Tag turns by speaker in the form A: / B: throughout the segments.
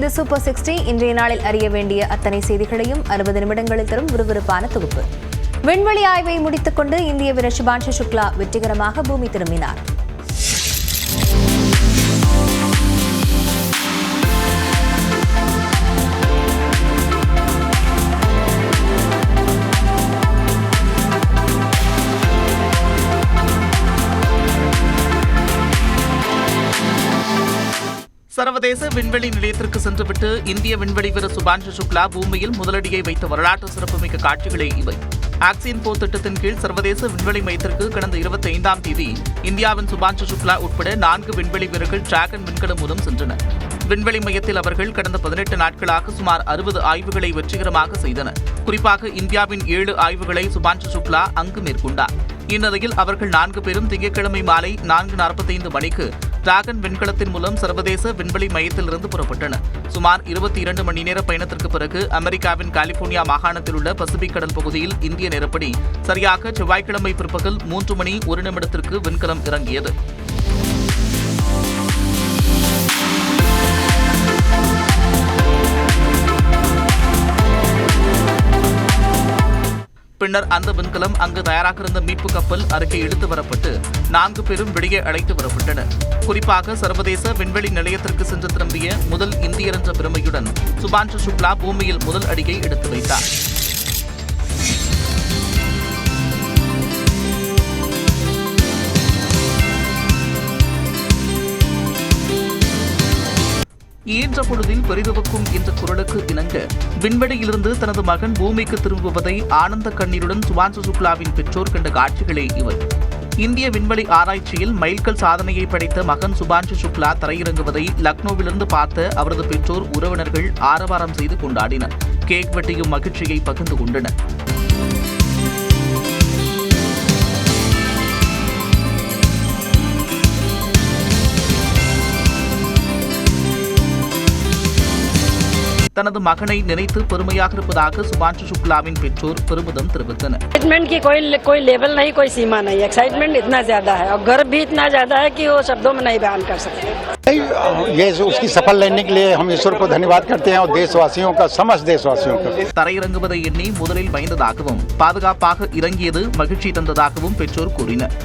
A: இது சூப்பர் 60. இன்றைய நாளில் அறிய வேண்டிய அத்தனை செய்திகளையும் 60 நிமிடங்களில் தரும் விறுவிறுப்பான தொகுப்பு. விண்வெளி ஆய்வை முடித்துக் கொண்டு இந்திய வீரர் சுபான்ஷு சுக்லா வெற்றிகரமாக பூமி திரும்பினார்.
B: சர்வதேச விண்வெளி நிலையத்திற்கு சென்றுவிட்டு இந்திய விண்வெளி வீரர் சுபான்ஷு சுக்லா பூமியில் முதலடியை வைத்த வரலாற்று சிறப்புமிக்க காட்சிகளே இவை. ஆக்சியன் 4 திட்டத்தின் கீழ் சர்வதேச விண்வெளி மையத்திற்கு கடந்த 25ஆம் தேதி இந்தியாவின் சுபான்ஷு சுக்லா உட்பட 4 விண்வெளி வீரர்கள் டிராகன் விண்கலம் மூலம் சென்றனர். விண்வெளி மையத்தில் அவர்கள் கடந்த 18 நாட்களாக சுமார் 60 ஆய்வுகளை வெற்றிகரமாக செய்தனர். குறிப்பாக இந்தியாவின் 7 ஆய்வுகளை சுபான்ஷு சுக்லா அங்கு மேற்கொண்டார். இந்நிலையில் அவர்கள் 4 பேரும் திங்கட்கிழமை மாலை 4:45 மணிக்கு டிராகன் விண்கலத்தின் மூலம் சர்வதேச விண்வெளி மையத்திலிருந்து புறப்பட்டனர். சுமார் 22 மணி நேர பயணத்திற்கு பிறகு அமெரிக்காவின் கலிபோர்னியா மாகாணத்தில் உள்ள பசிபிக் கடல் பகுதியில் இந்திய நேரப்படி சரியாக செவ்வாய்க்கிழமை பிற்பகல் 3 மணி 1 நிமிடத்திற்கு விண்கலம் இறங்கியது. பின்னர் அந்த விண்கலம் அங்கு தயாராக இருந்த மீட்பு கப்பல் அருகே இழுத்து வரப்பட்டு 4 பேரும் வெளியே அழைத்து வரப்பட்டனர். குறிப்பாக சர்வதேச விண்வெளி நிலையத்திற்கு சென்று திரும்பிய முதல் இந்தியர் என்ற பெருமையுடன் சுபான்ஷு சுக்லா பூமியில் முதல் அடியை எடுத்து வைத்தார். ஈன்ற பொழுதில் பெரிதுவக்கும் என்ற குரலுக்கு இணங்க விண்வெளியிலிருந்து தனது மகன் பூமிக்கு திரும்புவதை ஆனந்த கண்ணீருடன் சுபான்ஷு சுக்லாவின் பெற்றோர் கண்ட காட்சிகளே இவை. இந்திய விண்வெளி ஆராய்ச்சியில் மைல்கல் சாதனையை படைத்த மகன் சுபான்ஷு சுக்லா தரையிறங்குவதை லக்னோவிலிருந்து பார்த்த அவரது பெற்றோர் உறவினர்கள் ஆரவாரம் செய்து கொண்டாடினர். கேக் வெட்டியும் மகிழ்ச்சியை பகிர்ந்து கொண்டனர். தனது மகனை நினைத்து பெருமையாக இருப்பதாக சுபான்ஷு சுக்லாவின் பெற்றோர் பெருமிதம் தெரிவித்தனர்.
C: एक्साइटमेंट की कोई लेवल नहीं, कोई सीमा नहीं. एक्साइटमेंट इतना ज्यादा है और गर्व भी इतना ज्यादा है कि वो शब्दों में नहीं बयान कर सकते.
D: ये उसकी सफल लैंडिंग के लिए हम ईश्वर को धन्यवाद करते हैं और देशवासियों का, समस्त देशवासियों का.
B: தரையிறங்குவதை எண்ணி முதலில் பயந்ததாகவும் பாதுகாப்பாக இறங்கியது மகிழ்ச்சி தந்ததாகவும் பெற்றோர் கூறினர்.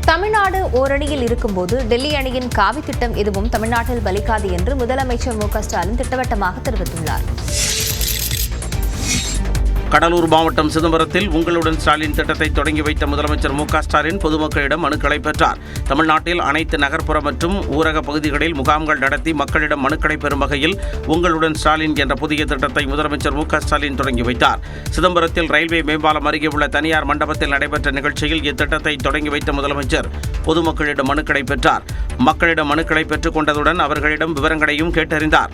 A: தமிழ்நாடு ஓரணியில் இருக்கும்போது டெல்லி அணியின் காவி திட்டம் எதுவும் தமிழ்நாட்டில் பலிக்காது என்று முதலமைச்சர் மு.க.ஸ்டாலின் திட்டவட்டமாக தெரிவித்துள்ளார்.
E: கடலூர் மாவட்டம் சிதம்பரத்தில் உங்களுடன் ஸ்டாலின் திட்டத்தை தொடங்கி வைத்த முதலமைச்சர் மு.க.ஸ்டாலின் பொதுமக்களிடம் மனுக்களை பெற்றார். தமிழ்நாட்டில் அனைத்து நகர்ப்புற மற்றும் ஊரக பகுதிகளில் முகாம்கள் நடத்தி மக்களிடம் மனுக்களை பெறும் வகையில் உங்களுடன் ஸ்டாலின் என்ற புதிய திட்டத்தை முதலமைச்சர் மு.க.ஸ்டாலின் தொடங்கி வைத்தார். சிதம்பரத்தில் ரயில்வே மேம்பாலம் அருகே உள்ள தனியார் மண்டபத்தில் நடைபெற்ற நிகழ்ச்சியில் இத்திட்டத்தை தொடங்கி வைத்த முதலமைச்சர் பொதுமக்களிடம் மனுக்களை பெற்றார். மக்களிடம் மனுக்களை பெற்றுக் கொண்டதுடன் அவர்களிடம் விவரங்களையும் கேட்டறிந்தார்.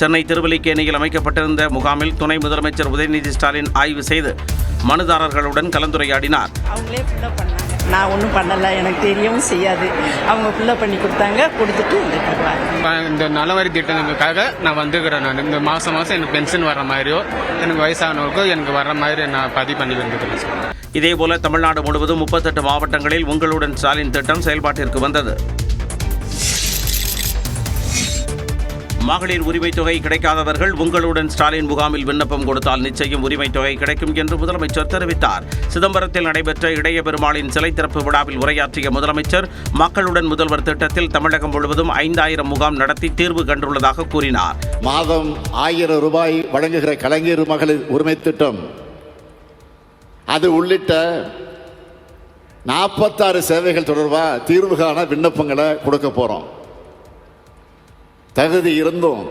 E: சென்னை திருவல்லிக்கேணியில் அமைக்கப்பட்டிருந்த முகாமில் துணை முதலமைச்சர் உதயநிதி ஸ்டாலின் ஆய்வு செய்து மனுதாரர்களுடன் கலந்துரையாடினார்.
C: அவங்களே ஃபுல்லாக பண்ணாங்க, நான் ஒன்றும் பண்ணலை, எனக்கு தெரியவும் செய்யாது. அவங்க ஃபுல்லாக பண்ணி கொடுத்தாங்க, கொடுத்துட்டு
F: இந்த நலவரி திட்டங்களுக்காக நான் வந்துக்கிறேன். நான் இந்த மாதம் எனக்கு பென்ஷன் வர்ற மாதிரியோ எனக்கு வயசானவருக்கோ எனக்கு வர்ற மாதிரி நான் பதிவு பண்ணி வந்துக்கிறேன் சார்.
E: இதேபோல தமிழ்நாடு முழுவதும் 38 மாவட்டங்களில் உங்களுடன் ஸ்டாலின் திட்டம் செயல்பாட்டிற்கு வந்தது. மகளிர் உரிமைத் தொகை கிடைக்காதவர்கள் உங்களுடன் ஸ்டாலின் முகாமில் விண்ணப்பம் கொடுத்தால் நிச்சயம் உரிமைத் தொகை கிடைக்கும் என்று முதலமைச்சர் தெரிவித்தார். சிதம்பரத்தில் நடைபெற்ற இளைய பெருமாளின் சிலை திறப்பு விழாவில் உரையாற்றிய முதலமைச்சர் மக்களுடன் முதல்வர் திட்டத்தில் தமிழகம் முழுவதும் 5000 முகாம் நடத்தி தீர்வு கண்டுள்ளதாக கூறினார்.
G: மாதம் 1000 ரூபாய் வழங்குகிற கலைஞர் மகளிர் உரிமை திட்டம் அது உள்ளிட்ட 46 சேவைகள் தொடர்பாக தீர்வு காண விண்ணப்பங்களை கொடுக்க போறோம். தகுதி இருந்தும்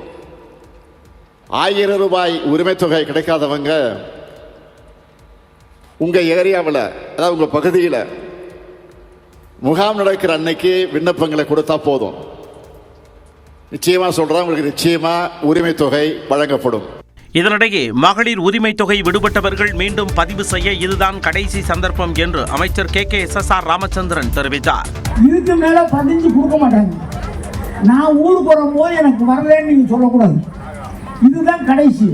G: 1000 ரூபாய் உரிமை தொகை கிடைக்காதவங்க உங்க ஏரியாவில், அதாவது உங்க பகுதியில் முகாம் நடக்கிற அன்னைக்கு விண்ணப்பங்களை கொடுத்தா போதும். நிச்சயமா சொல்றேன், உங்களுக்கு நிச்சயமா உரிமை தொகை வழங்கப்படும்.
E: இதனிடையே மகளிர் உரிமை தொகை விடுபட்டவர்கள் மீண்டும் பதிவு செய்ய இதுதான் கடைசி சந்தர்ப்பம் என்று அமைச்சர் KKSSR ராமச்சந்திரன் தெரிவித்தார்.
H: இதுக்கு மேல பதிஞ்சு கொடுக்க மாட்டாங்க. நான் ஊருக்கு வரும்போது எனக்கு வரலன்னு நீங்க சொல்லக்கூடாது. இதுதான் கடைசி.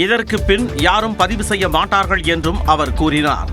E: இதற்கு பின் யாரும் பதிவு செய்ய மாட்டார்கள் என்றும் அவர் கூறினார்.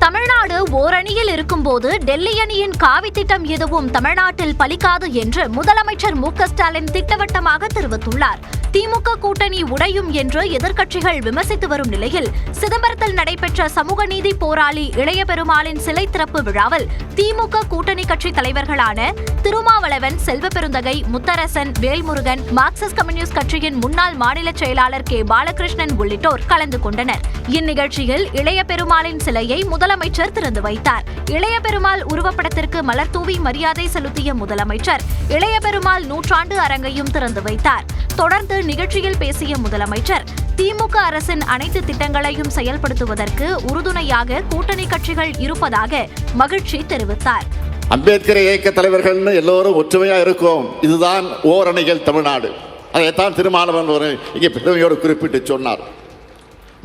I: தமிழ்நாடு ஓரணியில் இருக்கும்போது டெல்லி அணியின் காவி திட்டம் எதுவும் தமிழ்நாட்டில் பலிக்காது என்று முதலமைச்சர் மு.க. ஸ்டாலின் திட்டவட்டமாக தெரிவித்துள்ளார். திமுக கூட்டணி உடையும் என்று எதிர்க்கட்சிகள் விமர்சித்து வரும் நிலையில் சிதம்பரத்தில் நடைபெற்ற சமூக நீதி போராளி இளைய பெருமாளின் சிலை திறப்பு விழாவில் திமுக கூட்டணி கட்சி தலைவர்களான திருமாவளவன், செல்வபெருந்தகை, முத்தரசன், வேல்முருகன், மார்க்சிஸ்ட் கம்யூனிஸ்ட் கட்சியின் முன்னாள் மாநில செயலாளர் கே. பாலகிருஷ்ணன் உள்ளிட்டோர் கலந்து கொண்டனர். இந்நிகழ்ச்சியில் இளைய பெருமாளின் சிலையை முதலமைச்சர் திறந்து வைத்தார். இளைய பெருமாள் உருவப்படத்திற்கு மலர் தூவி மரியாதை செலுத்திய முதலமைச்சர் இளைய பெருமாள் நூற்றாண்டு அரங்கையும் திறந்து வைத்தார். தொடர்ந்து நிகழ்ச்சியில் பேசிய முதலமைச்சர் திமுக அரசின் அனைத்து திட்டங்களையும் செயல்படுத்துவதற்கு உறுதுணையாக கூட்டணி கட்சிகள் இருப்பதாக மகிழ்ச்சி தெரிவித்தார்.
G: அம்பேத்கர் இயக்க தலைவர்கள் எல்லோரும் ஒற்றுமையா இருக்கும். இதுதான் ஓரணிகள் தமிழ்நாடு. அதைத்தான் திருமாவளவன் இங்கே பெருமையோடு குறிப்பிட்டு சொன்னார்.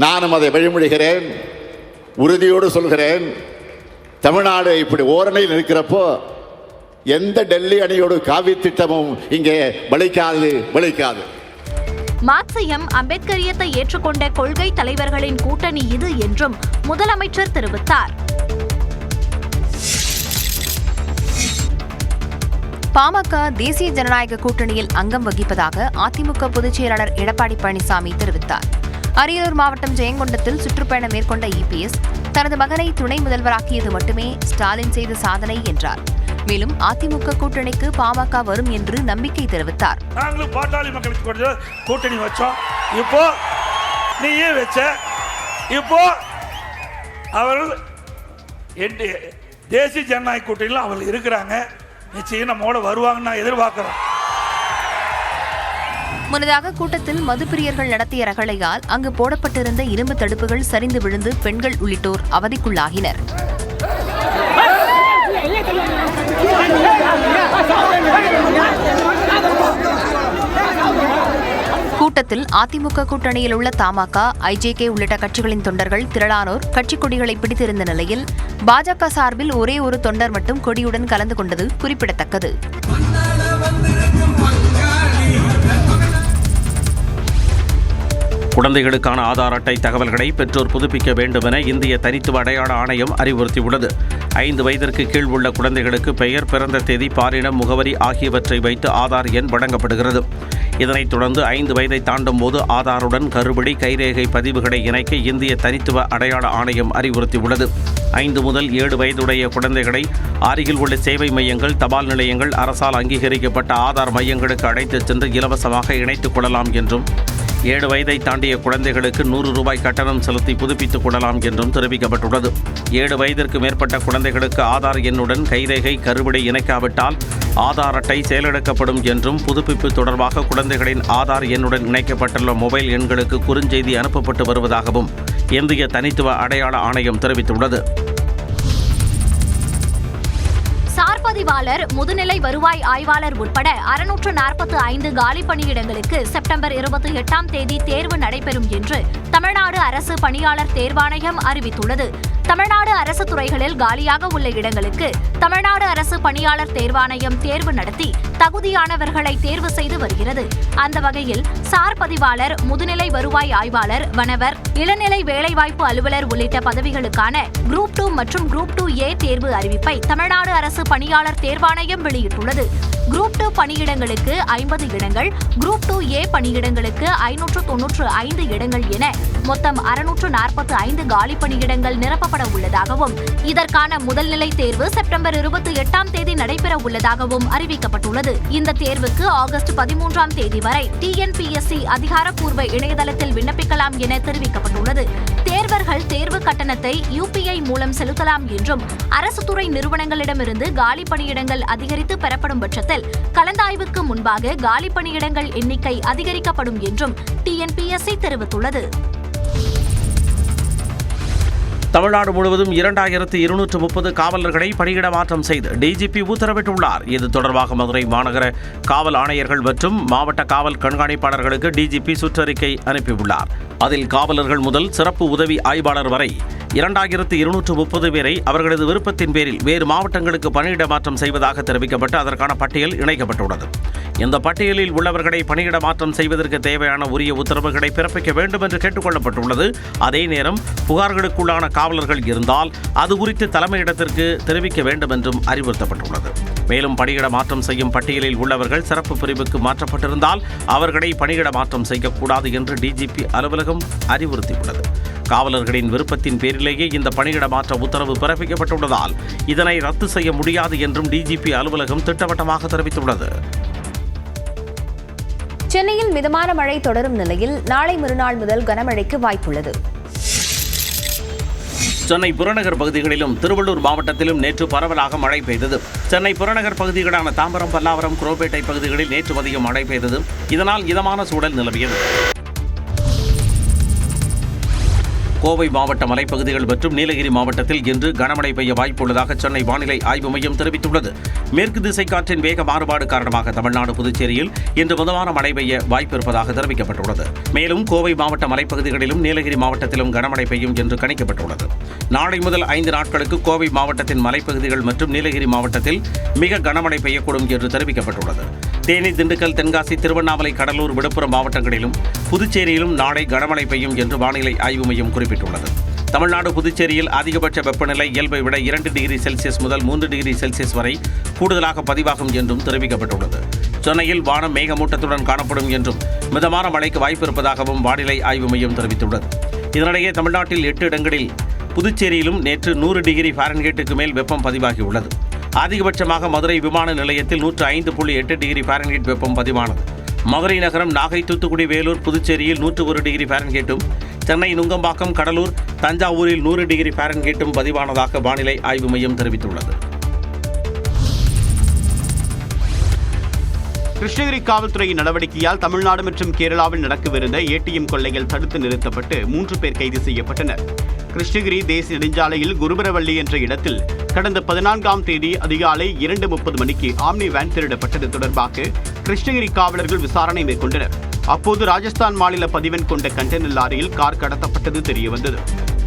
G: நானும் அதை வழிமொழிகிறேன், உறுதியோடு சொல்கிறேன். தமிழ்நாடு இப்படி ஓரணியில் இருக்கிறப்போ எந்த டெல்லி அணியோடு காவி திட்டமும் இங்கே பலிக்காது.
I: மார்க்சியம், அம்பேத்கரியத்தை ஏற்றுக்கொண்ட கொள்கை தலைவர்களின் கூட்டணி இது என்றும் முதலமைச்சர் தெரிவித்தார்.
A: பாமக தேசிய ஜனநாயக கூட்டணியில் அங்கம் வகிப்பதாக அதிமுக பொதுச் செயலாளர் எடப்பாடி பழனிசாமி தெரிவித்தார். அரியலூர் மாவட்டம் ஜெயங்கொண்டத்தில் சுற்றுப்பயணம் மேற்கொண்ட இபிஎஸ் தனது மகனை துணை முதல்வராக்கியது மட்டுமே ஸ்டாலின் செய்த சாதனை என்றார். மேலும் அதிமுக கூட்டணிக்கு பாமக வரும் என்று நம்பிக்கை தெரிவித்தார்.
J: நாங்களும் பாட்டாளி மக்களுக்கு கூட்டணி வச்சோம். இப்போ நீயே வச்ச, இப்போ அவர்கள் தேசிய ஜனநாயக கூட்டணியில் அவர்கள் இருக்கிறாங்க. நிச்சயம் நம்மோட வருவாங்கன்னு நான் எதிர்பார்க்கிறோம்.
A: முன்னதாக கூட்டத்தில் மதுப்பிரியர்கள் நடத்திய ரகளையால் அங்கு போடப்பட்டிருந்த இரும்பு தடுப்புகள் சரிந்து விழுந்து பெண்கள் உள்ளிட்டோர் அவதிக்குள்ளாகினர். கூட்டத்தில் அதிமுக கூட்டணியில் உள்ள தமாக, ஐஜேகே உள்ளிட்ட கட்சிகளின் தொண்டர்கள் திரளானோர் கட்சிக் கொடிகளை பிடித்திருந்த நிலையில் பாஜக சார்பில் ஒரே ஒரு தொண்டர் மட்டும் கொடியுடன் கலந்து கொண்டது குறிப்பிடத்தக்கது.
E: குழந்தைகளுக்கான ஆதார் அட்டை தகவல்களை பெற்றோர் புதுப்பிக்க வேண்டும் என இந்திய தனித்துவ அடையாள ஆணையம் அறிவுறுத்தியுள்ளது. 5 வயதிற்கு கீழ் உள்ள குழந்தைகளுக்கு பெயர், பிறந்த தேதி, பாலினம், முகவரி ஆகியவற்றை வைத்து ஆதார் எண் வழங்கப்படுகிறது. இதனைத் தொடர்ந்து 5 வயதை தாண்டும் போது ஆதாருடன் கருவடி, கைரேகை பதிவுகளை இணைக்க இந்திய தனித்துவ அடையாள ஆணையம் அறிவுறுத்தியுள்ளது. 5 முதல் 7 வயதுடைய குழந்தைகளை அருகில் உள்ள சேவை மையங்கள், தபால் நிலையங்கள், அரசால் அங்கீகரிக்கப்பட்ட ஆதார் மையங்களுக்கு அழைத்துச் சென்று இலவசமாக இணைத்துக் கொள்ளலாம் என்றும் 7 வயதை தாண்டிய குழந்தைகளுக்கு 100 ரூபாய் கட்டணம் செலுத்தி புதுப்பித்துக் கொள்ளலாம் என்றும் தெரிவிக்கப்பட்டுள்ளது. 7 வயதிற்கு மேற்பட்ட குழந்தைகளுக்கு ஆதார் எண்ணுடன் கைரேகை, கருவடி இணைக்காவிட்டால் ஆதார் அட்டை செயலிழக்கப்படும் என்றும், புதுப்பிப்பு தொடர்பாக குழந்தைகளின் ஆதார் எண்ணுடன் இணைக்கப்பட்டுள்ள மொபைல் எண்களுக்கு குறுஞ்செய்தி அனுப்பப்பட்டு வருவதாகவும் இந்திய தனித்துவ அடையாள ஆணையம் தெரிவித்துள்ளது.
I: சார்பதிவாளர், முதுநிலை வருவாய் ஆய்வாளர் உட்பட 645 காலி பணியிடங்களுக்கு செப்டம்பர் 28ஆம் தேதி தேர்வு நடைபெறும் என்று தமிழ்நாடு அரசு பணியாளர் தேர்வாணையம் அறிவித்துள்ளது. தமிழ்நாடு அரசு துறைகளில் காலியாக உள்ள இடங்களுக்கு தமிழ்நாடு அரசு பணியாளர் தேர்வாணையம் தேர்வு நடத்தி தகுதியானவர்களை தேர்வு செய்து வருகிறது. அந்த வகையில் சார்பதிவாளர், முதுநிலை வருவாய் ஆய்வாளர், வனவர், இளநிலை வேலைவாய்ப்பு அலுவலர் உள்ளிட்ட பதவிகளுக்கான குரூப் 2 மற்றும் குரூப் 2A தேர்வு அறிவிப்பை தமிழ்நாடு அரசு பணியாளர் தேர்வாணையம் வெளியிட்டுள்ளது. குரூப் 2 பணியிடங்களுக்கு 50 இடங்கள், குரூப் 2A பணியிடங்களுக்கு 595 இடங்கள் என மொத்தம் 645 காலி பணியிடங்கள் நிரப்பப்பட உள்ளதாகவும், இதற்கான முதல்நிலை தேர்வு செப்டம்பர் 28ஆம் தேதி நடைபெற உள்ளதாகவும் அறிவிக்கப்பட்டுள்ளது. இந்த தேர்வுக்கு ஆகஸ்ட் 13ஆம் தேதி வரை TNPSC அதிகாரப்பூர்வ இணையதளத்தில் விண்ணப்பிக்கலாம் என தெரிவிக்கப்பட்டுள்ளது. தேர்வர்கள் தேர்வு கட்டணத்தை UPI மூலம் செலுத்தலாம் என்றும், அரசு துறை நிறுவனங்களிடமிருந்து காலி பணியிடங்கள் அதிகரித்து பெறப்படும் பட்சத்தில் கலந்தாய்வுக்கு முன்பாக காலி பணியிடங்கள் எண்ணிக்கை அதிகரிக்கப்படும் என்றும் TNPSC தெரிவித்துள்ளது.
E: தமிழ்நாடு முழுவதும் 2230 காவலர்களை பணியிட மாற்றம் செய்து டிஜிபி உத்தரவிட்டுள்ளார். இது தொடர்பாக மதுரை மாநகர காவல் ஆணையர்கள் மற்றும் மாவட்ட காவல் கண்காணிப்பாளர்களுக்கு டிஜிபி சுற்றறிக்கை அனுப்பியுள்ளார். அதில் காவலர்கள் முதல் சிறப்பு உதவி ஆய்வாளர் வரை 2230 பேரை அவர்களது விருப்பத்தின் பேரில் வேறு மாவட்டங்களுக்கு பணியிட மாற்றம் செய்வதாக தெரிவிக்கப்பட்டு அதற்கான பட்டியல் இணைக்கப்பட்டுள்ளது. இந்த பட்டியலில் உள்ளவர்களை பணியிட மாற்றம் செய்வதற்கு தேவையான உரிய உத்தரவுகளை பிறப்பிக்க வேண்டும் என்று கேட்டுக் கொள்ளப்பட்டுள்ளது. அதே நேரம் புகார்களுக்குள்ளான காவலர்கள் இருந்தால் அது குறித்து தலைமையிடத்திற்கு தெரிவிக்க வேண்டும் என்றும் அறிவுறுத்தப்பட்டுள்ளது. மேலும் பணியிட மாற்றம் செய்யும் பட்டியலில் உள்ளவர்கள் சிறப்பு பிரிவுக்கு மாற்றப்பட்டிருந்தால் அவர்களை பணியிட மாற்றம் செய்யக்கூடாது என்று டிஜிபி அலுவலகம் அறிவுறுத்தியுள்ளது. காவலர்களின் விருப்பத்தின் பேரிலேயே இந்த பணியிட மாற்ற உத்தரவு பிறப்பிக்கப்பட்டுள்ளதால் இதனை ரத்து செய்ய முடியாது என்றும் டிஜிபி அலுவலகம் திட்டவட்டமாக தெரிவித்துள்ளது.
A: சென்னையில் மிதமான மழை தொடரும் நிலையில் நாளை மறுநாள் முதல் கனமழைக்கு வாய்ப்புள்ளது.
E: சென்னை புறநகர் பகுதிகளிலும் திருவள்ளூர் மாவட்டத்திலும் நேற்று பரவலாக மழை பெய்தது. சென்னை புறநகர் பகுதிகளான தாம்பரம், பல்லாவரம், குரோம்பேட்டை பகுதிகளில் நேற்று மதியம் மழை பெய்தது. இதனால் இதமான சூழல் நிலவியது. கோவை மாவட்ட மலைப்பகுதிகள் மற்றும் நீலகிரி மாவட்டத்தில் இன்று கனமழை பெய்ய வாய்ப்புள்ளதாக சென்னை வானிலை ஆய்வு மையம் தெரிவித்துள்ளது. மேற்கு திசை காற்றின் வேக மாறுபாடு காரணமாக தமிழ்நாடு, புதுச்சேரியில் இன்று மிதமான மழை பெய்ய வாய்ப்பு இருப்பதாக தெரிவிக்கப்பட்டுள்ளது. மேலும் கோவை மாவட்ட மலைப்பகுதிகளிலும் நீலகிரி மாவட்டத்திலும் கனமழை பெய்யும் என்று கணிக்கப்பட்டுள்ளது. நாளை முதல் 5 நாட்களுக்கு கோவை மாவட்டத்தின் மலைப்பகுதிகள் மற்றும் நீலகிரி மாவட்டத்தில் மிக கனமழை பெய்யக்கூடும் என்று தெரிவிக்கப்பட்டுள்ளது. தேனி, திண்டுக்கல், தென்காசி, திருவண்ணாமலை, கடலூர், விழுப்புரம் மாவட்டங்களிலும் புதுச்சேரியிலும் நாளை கனமழை பெய்யும் என்று வானிலை ஆய்வு மையம் குறிப்பிட்டுள்ளது. தமிழ்நாடு, புதுச்சேரியில் அதிகபட்ச வெப்பநிலை இயல்பை விட 2 டிகிரி செல்சியஸ் முதல் 3 டிகிரி செல்சியஸ் வரை கூடுதலாக பதிவாகும் என்றும் தெரிவிக்கப்பட்டுள்ளது. சென்னையில் வானம் மேகமூட்டத்துடன் காணப்படும் என்றும் மிதமான மழைக்கு வாய்ப்பு இருப்பதாகவும் வானிலை ஆய்வு மையம் தெரிவித்துள்ளது. இதனிடையே தமிழ்நாட்டில் 8 இடங்களில் புதுச்சேரியிலும் நேற்று 100 டிகிரி ஃபாரன்ஹீட்டுக்கு மேல் வெப்பம் பதிவாகியுள்ளது. அதிகபட்சமாக மதுரை விமான நிலையத்தில் 105.8 டிகிரி ஃபாரன்ஹீட் வெப்பம் பதிவானது. மதுரை நகரம், நாகை, தூத்துக்குடி, வேலூர், புதுச்சேரியில் 101 டிகிரி ஃபாரன்ஹீட்டும், சென்னை, நுங்கம்பாக்கம், கடலூர், தஞ்சாவூரில் 100 டிகிரி ஃபாரன்ஹீட்டும் பதிவானதாக வானிலை ஆய்வு மையம் தெரிவித்துள்ளது.
H: கிருஷ்ணகிரி காவல்துறையின் நடவடிக்கையால் தமிழ்நாடு மற்றும் கேரளாவில் நடக்கவிருந்த ஏடிஎம் கொள்ளைகள் தடுத்து நிறுத்தப்பட்டு 3 பேர் கைது செய்யப்பட்டனர். கிருஷ்ணகிரி தேசிய நெடுஞ்சாலையில் குருபரவள்ளி என்ற இடத்தில் கடந்த 14ஆம் தேதி அதிகாலை 2:30 மணிக்கு ஆம்னி வேன் திருடப்பட்டது தொடர்பாக கிருஷ்ணகிரி காவலர்கள் விசாரணை மேற்கொண்டனர். அப்போது ராஜஸ்தான் மாநில பதிவெண் கொண்ட கண்டெய்னர் லாரியில் கார் கடத்தப்பட்டது தெரியவந்தது.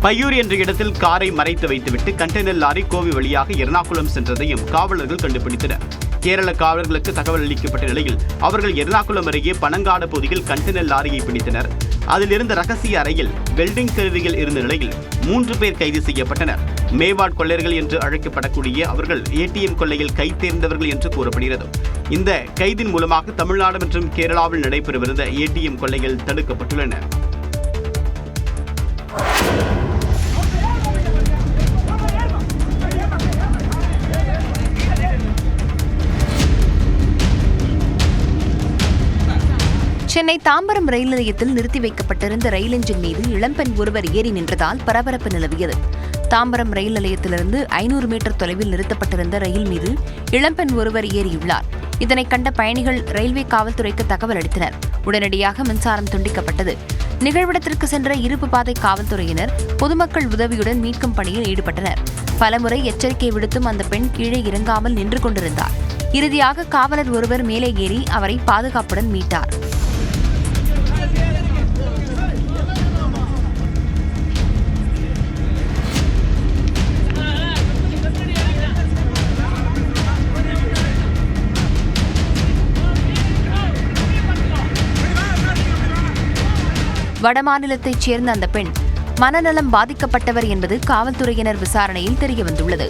H: பையூர் என்ற இடத்தில் காரை மறைத்து வைத்துவிட்டு கண்டெய்னர் லாரி கோவை வழியாக எர்ணாகுளம் சென்றதையும் காவலர்கள் கண்டுபிடித்தனர். கேரள காவலர்களுக்கு தகவல் அளிக்கப்பட்ட நிலையில் அவர்கள் எர்ணாகுளம் அருகே பனங்காடு பகுதியில் கண்டெய்னர் லாரியை பிடித்தனர். அதில் இருந்த ரகசிய அறையில் வெல்டிங் கருவிகள் இருந்த நிலையில் 3 பேர் கைது செய்யப்பட்டனர். மேவாட் கொள்ளையர்கள் என்று அழைக்கப்படக்கூடிய அவர்கள் ஏடிஎம் கொள்ளையில் கை தேர்ந்தவர்கள் என்று கூறப்படுகிறது. இந்த கைதின் மூலமாக தமிழ்நாடு மற்றும் கேரளாவில் நடைபெறவிருந்த ஏடிஎம் கொள்ளைகள் தடுக்கப்பட்டுள்ளன.
A: சென்னை தாம்பரம் ரயில் நிலையத்தில் நிறுத்தி வைக்கப்பட்டிருந்த ரயில் என்ஜின் மீது இளம்பெண் ஒருவர் ஏறி நின்றதால் பரபரப்பு நிலவியது. தாம்பரம் ரயில் நிலையத்திலிருந்து 500 மீட்டர் தொலைவில் நிறுத்தப்பட்டிருந்த ரயில் மீது இளம்பெண் ஒருவர் ஏறியுள்ளார். இதனை கண்ட பயணிகள் ரயில்வே காவல்துறைக்கு தகவல் அளித்தனர். உடனடியாக மின்சாரம் துண்டிக்கப்பட்டது. நிகழ்விடத்திற்கு சென்ற இருப்பு பாதை காவல்துறையினர் பொதுமக்கள் உதவியுடன் மீட்கும் பணியில் ஈடுபட்டனர். பலமுறை எச்சரிக்கை விடுத்தும் அந்த பெண் கீழே இறங்காமல் நின்று கொண்டிருந்தார். இறுதியாக காவலர் ஒருவர் மேலே ஏறி அவரை பாதுகாப்புடன் மீட்டார். வடமாநிலத்தைச் சேர்ந்த அந்த பெண் மனநலம் பாதிக்கப்பட்டவர் என்பது காவல்துறையினர் விசாரணையில் தெரியவந்துள்ளது.